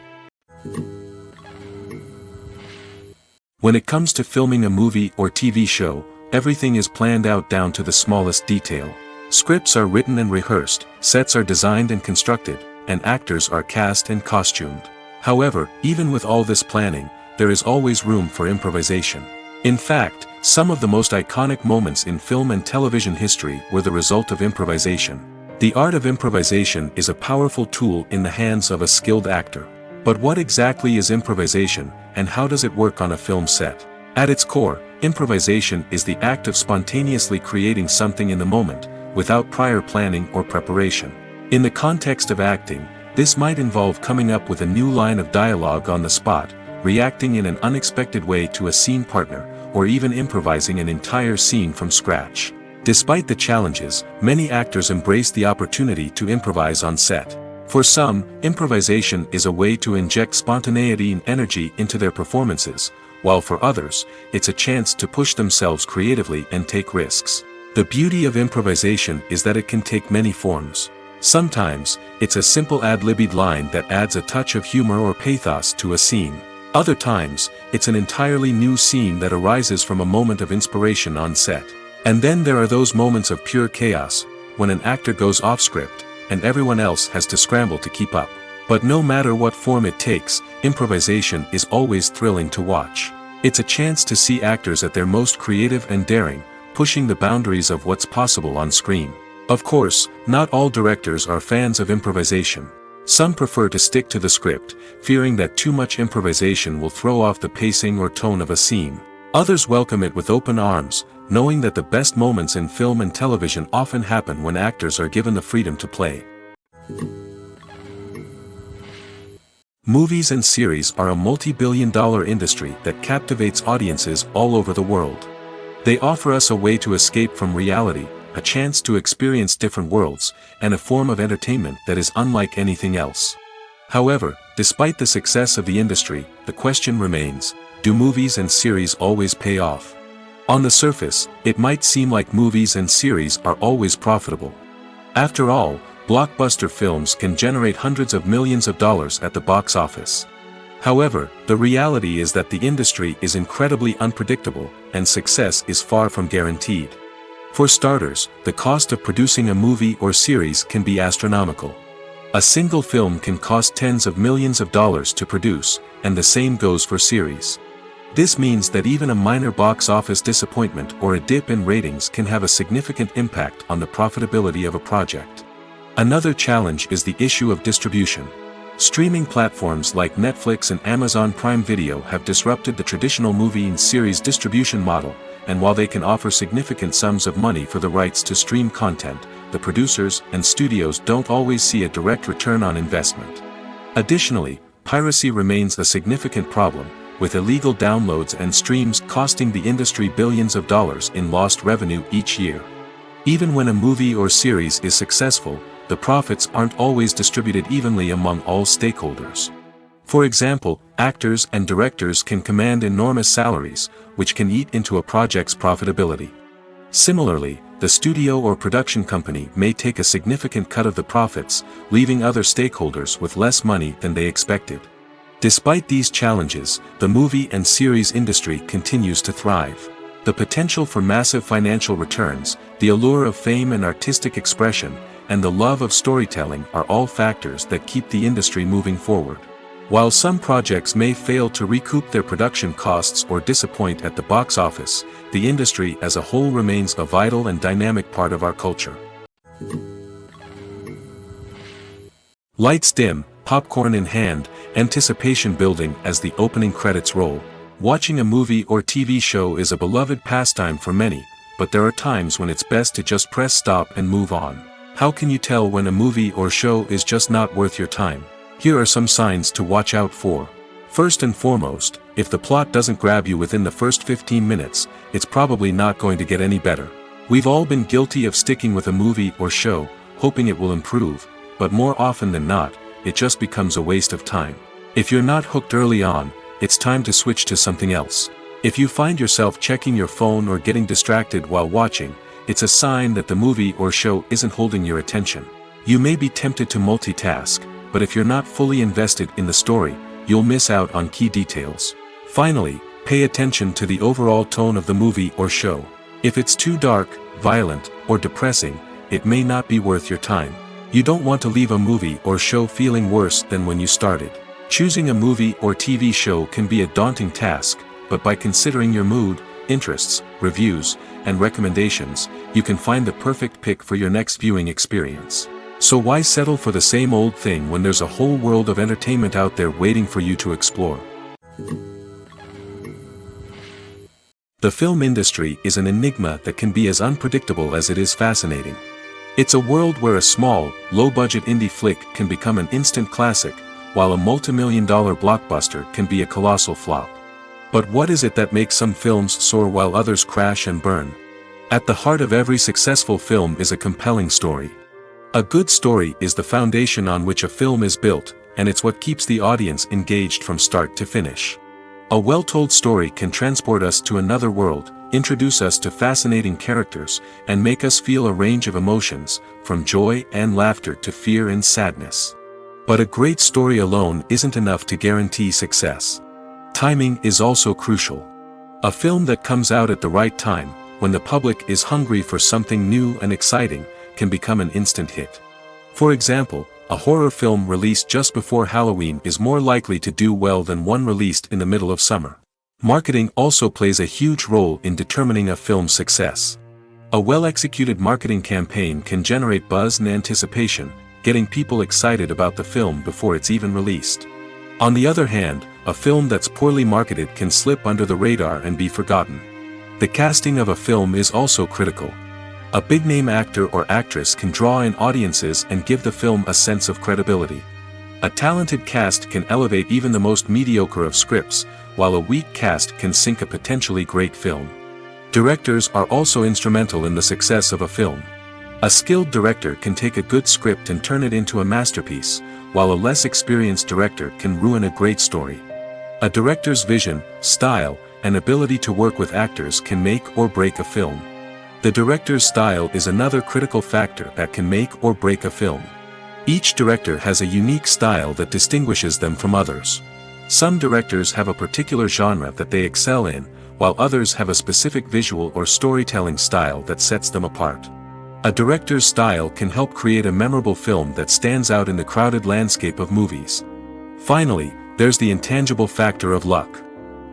When it comes to filming a movie or TV show, everything is planned out down to the smallest detail. Scripts are written and rehearsed, sets are designed and constructed, and actors are cast and costumed. However, even with all this planning, there is always room for improvisation. In fact, some of the most iconic moments in film and television history were the result of improvisation. The art of improvisation is a powerful tool in the hands of a skilled actor. But what exactly is improvisation, and how does it work on a film set? At its core, improvisation is the act of spontaneously creating something in the moment, without prior planning or preparation. In the context of acting, this might involve coming up with a new line of dialogue on the spot, reacting in an unexpected way to a scene partner, or even improvising an entire scene from scratch. Despite the challenges, many actors embrace the opportunity to improvise on set. For some, improvisation is a way to inject spontaneity and energy into their performances, while for others, it's a chance to push themselves creatively and take risks. The beauty of improvisation is that it can take many forms. Sometimes, it's a simple ad-libbed line that adds a touch of humor or pathos to a scene. Other times, it's an entirely new scene that arises from a moment of inspiration on set. And then there are those moments of pure chaos, when an actor goes off script, and everyone else has to scramble to keep up. But no matter what form it takes, improvisation is always thrilling to watch. It's a chance to see actors at their most creative and daring, pushing the boundaries of what's possible on screen. Of course, not all directors are fans of improvisation. Some prefer to stick to the script, fearing that too much improvisation will throw off the pacing or tone of a scene. Others welcome it with open arms, knowing that the best moments in film and television often happen when actors are given the freedom to play. Movies and series are a multi-billion-dollar industry that captivates audiences all over the world. They offer us a way to escape from reality, a chance to experience different worlds, and a form of entertainment that is unlike anything else. However, despite the success of the industry, the question remains: do movies and series always pay off? On the surface, it might seem like movies and series are always profitable. After all, blockbuster films can generate hundreds of millions of dollars at the box office. However, the reality is that the industry is incredibly unpredictable, and success is far from guaranteed. For starters, the cost of producing a movie or series can be astronomical. A single film can cost tens of millions of dollars to produce, and the same goes for series. This means that even a minor box office disappointment or a dip in ratings can have a significant impact on the profitability of a project. Another challenge is the issue of distribution. Streaming platforms like Netflix and Amazon Prime Video have disrupted the traditional movie and series distribution model, and while they can offer significant sums of money for the rights to stream content, the producers and studios don't always see a direct return on investment. Additionally, piracy remains a significant problem, with illegal downloads and streams costing the industry billions of dollars in lost revenue each year. Even when a movie or series is successful, the profits aren't always distributed evenly among all stakeholders. For example, actors and directors can command enormous salaries, which can eat into a project's profitability. Similarly, the studio or production company may take a significant cut of the profits, leaving other stakeholders with less money than they expected. Despite these challenges, the movie and series industry continues to thrive. The potential for massive financial returns, the allure of fame and artistic expression, and the love of storytelling are all factors that keep the industry moving forward. While some projects may fail to recoup their production costs or disappoint at the box office, the industry as a whole remains a vital and dynamic part of our culture. Lights dim, popcorn in hand, anticipation building as the opening credits roll. Watching a movie or TV show is a beloved pastime for many, but there are times when it's best to just press stop and move on. How can you tell when a movie or show is just not worth your time? Here are some signs to watch out for. First and foremost, if the plot doesn't grab you within the first 15 minutes, it's probably not going to get any better. We've all been guilty of sticking with a movie or show, hoping it will improve, but more often than not, it just becomes a waste of time. If you're not hooked early on, it's time to switch to something else. If you find yourself checking your phone or getting distracted while watching, it's a sign that the movie or show isn't holding your attention. You may be tempted to multitask, but if you're not fully invested in the story, you'll miss out on key details. Finally, pay attention to the overall tone of the movie or show. If it's too dark, violent, or depressing, it may not be worth your time. You don't want to leave a movie or show feeling worse than when you started. Choosing a movie or TV show can be a daunting task, but by considering your mood, interests, reviews, and recommendations, you can find the perfect pick for your next viewing experience. So why settle for the same old thing when there's a whole world of entertainment out there waiting for you to explore? The film industry is an enigma that can be as unpredictable as it is fascinating. It's a world where a small, low-budget indie flick can become an instant classic, while a multi-million-dollar blockbuster can be a colossal flop. But what is it that makes some films soar while others crash and burn? At the heart of every successful film is a compelling story. A good story is the foundation on which a film is built, and it's what keeps the audience engaged from start to finish. A well-told story can transport us to another world, introduce us to fascinating characters, and make us feel a range of emotions, from joy and laughter to fear and sadness. But a great story alone isn't enough to guarantee success. Timing is also crucial. A film that comes out at the right time, when the public is hungry for something new and exciting, can become an instant hit. For example, a horror film released just before Halloween is more likely to do well than one released in the middle of summer. Marketing also plays a huge role in determining a film's success. A well-executed marketing campaign can generate buzz and anticipation, getting people excited about the film before it's even released. On the other hand, a film that's poorly marketed can slip under the radar and be forgotten. The casting of a film is also critical. A big-name actor or actress can draw in audiences and give the film a sense of credibility. A talented cast can elevate even the most mediocre of scripts, while a weak cast can sink a potentially great film. Directors are also instrumental in the success of a film. A skilled director can take a good script and turn it into a masterpiece, while a less experienced director can ruin a great story. A director's vision, style, and ability to work with actors can make or break a film. The director's style is another critical factor that can make or break a film. Each director has a unique style that distinguishes them from others. Some directors have a particular genre that they excel in, while others have a specific visual or storytelling style that sets them apart. A director's style can help create a memorable film that stands out in the crowded landscape of movies. Finally, there's the intangible factor of luck.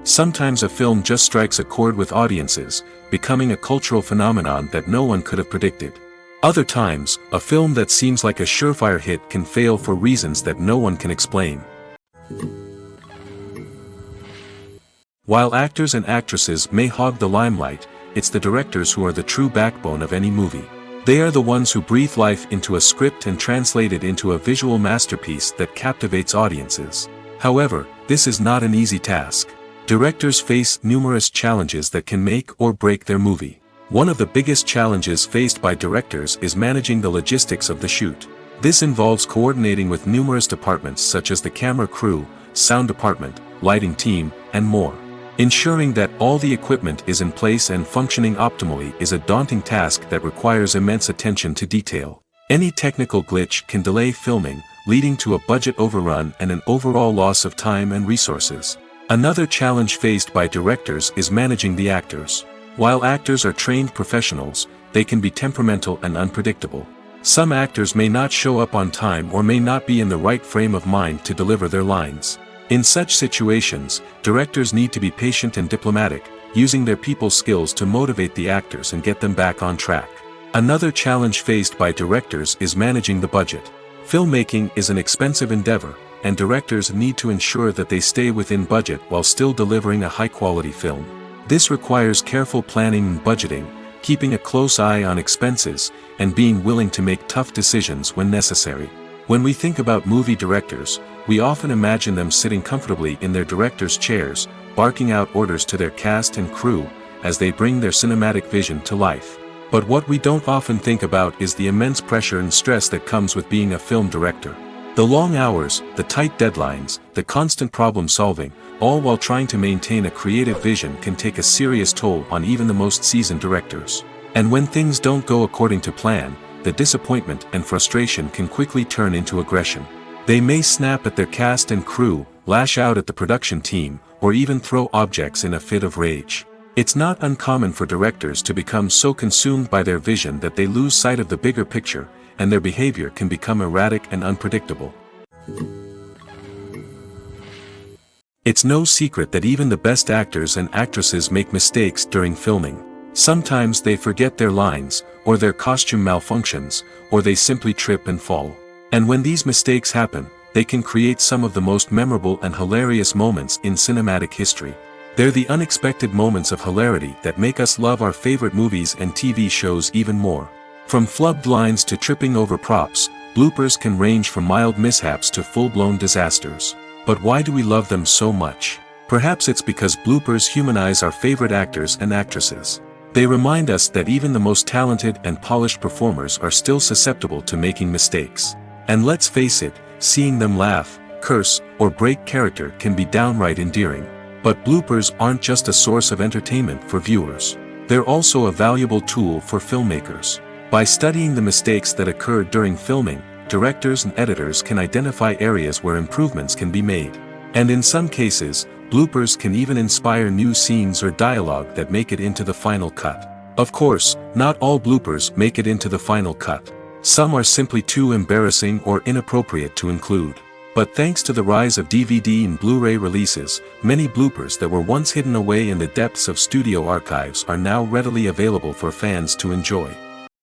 Sometimes a film just strikes a chord with audiences, becoming a cultural phenomenon that no one could have predicted. Other times, a film that seems like a surefire hit can fail for reasons that no one can explain. While actors and actresses may hog the limelight, it's the directors who are the true backbone of any movie. They are the ones who breathe life into a script and translate it into a visual masterpiece that captivates audiences. However, this is not an easy task. Directors face numerous challenges that can make or break their movie. One of the biggest challenges faced by directors is managing the logistics of the shoot. This involves coordinating with numerous departments such as the camera crew, sound department, lighting team, and more. Ensuring that all the equipment is in place and functioning optimally is a daunting task that requires immense attention to detail. Any technical glitch can delay filming, leading to a budget overrun and an overall loss of time and resources. Another challenge faced by directors is managing the actors. While actors are trained professionals, they can be temperamental and unpredictable. Some actors may not show up on time or may not be in the right frame of mind to deliver their lines. In such situations, directors need to be patient and diplomatic, using their people skills to motivate the actors and get them back on track. Another challenge faced by directors is managing the budget. Filmmaking is an expensive endeavor, and directors need to ensure that they stay within budget while still delivering a high-quality film. This requires careful planning and budgeting, keeping a close eye on expenses, and being willing to make tough decisions when necessary. When we think about movie directors, we often imagine them sitting comfortably in their director's chairs, barking out orders to their cast and crew, as they bring their cinematic vision to life. But what we don't often think about is the immense pressure and stress that comes with being a film director. The long hours, the tight deadlines, the constant problem solving, all while trying to maintain a creative vision can take a serious toll on even the most seasoned directors. And when things don't go according to plan, the disappointment and frustration can quickly turn into aggression. They may snap at their cast and crew, lash out at the production team, or even throw objects in a fit of rage. It's not uncommon for directors to become so consumed by their vision that they lose sight of the bigger picture, and their behavior can become erratic and unpredictable. It's no secret that even the best actors and actresses make mistakes during filming. Sometimes they forget their lines, or their costume malfunctions, or they simply trip and fall. And when these mistakes happen, they can create some of the most memorable and hilarious moments in cinematic history. They're the unexpected moments of hilarity that make us love our favorite movies and TV shows even more. From flubbed lines to tripping over props, bloopers can range from mild mishaps to full-blown disasters. But why do we love them so much? Perhaps it's because bloopers humanize our favorite actors and actresses. They remind us that even the most talented and polished performers are still susceptible to making mistakes. And let's face it, seeing them laugh, curse, or break character can be downright endearing. But bloopers aren't just a source of entertainment for viewers. They're also a valuable tool for filmmakers. By studying the mistakes that occurred during filming, directors and editors can identify areas where improvements can be made. And in some cases, bloopers can even inspire new scenes or dialogue that make it into the final cut. Of course, not all bloopers make it into the final cut. Some are simply too embarrassing or inappropriate to include. But thanks to the rise of DVD and Blu-ray releases, many bloopers that were once hidden away in the depths of studio archives are now readily available for fans to enjoy.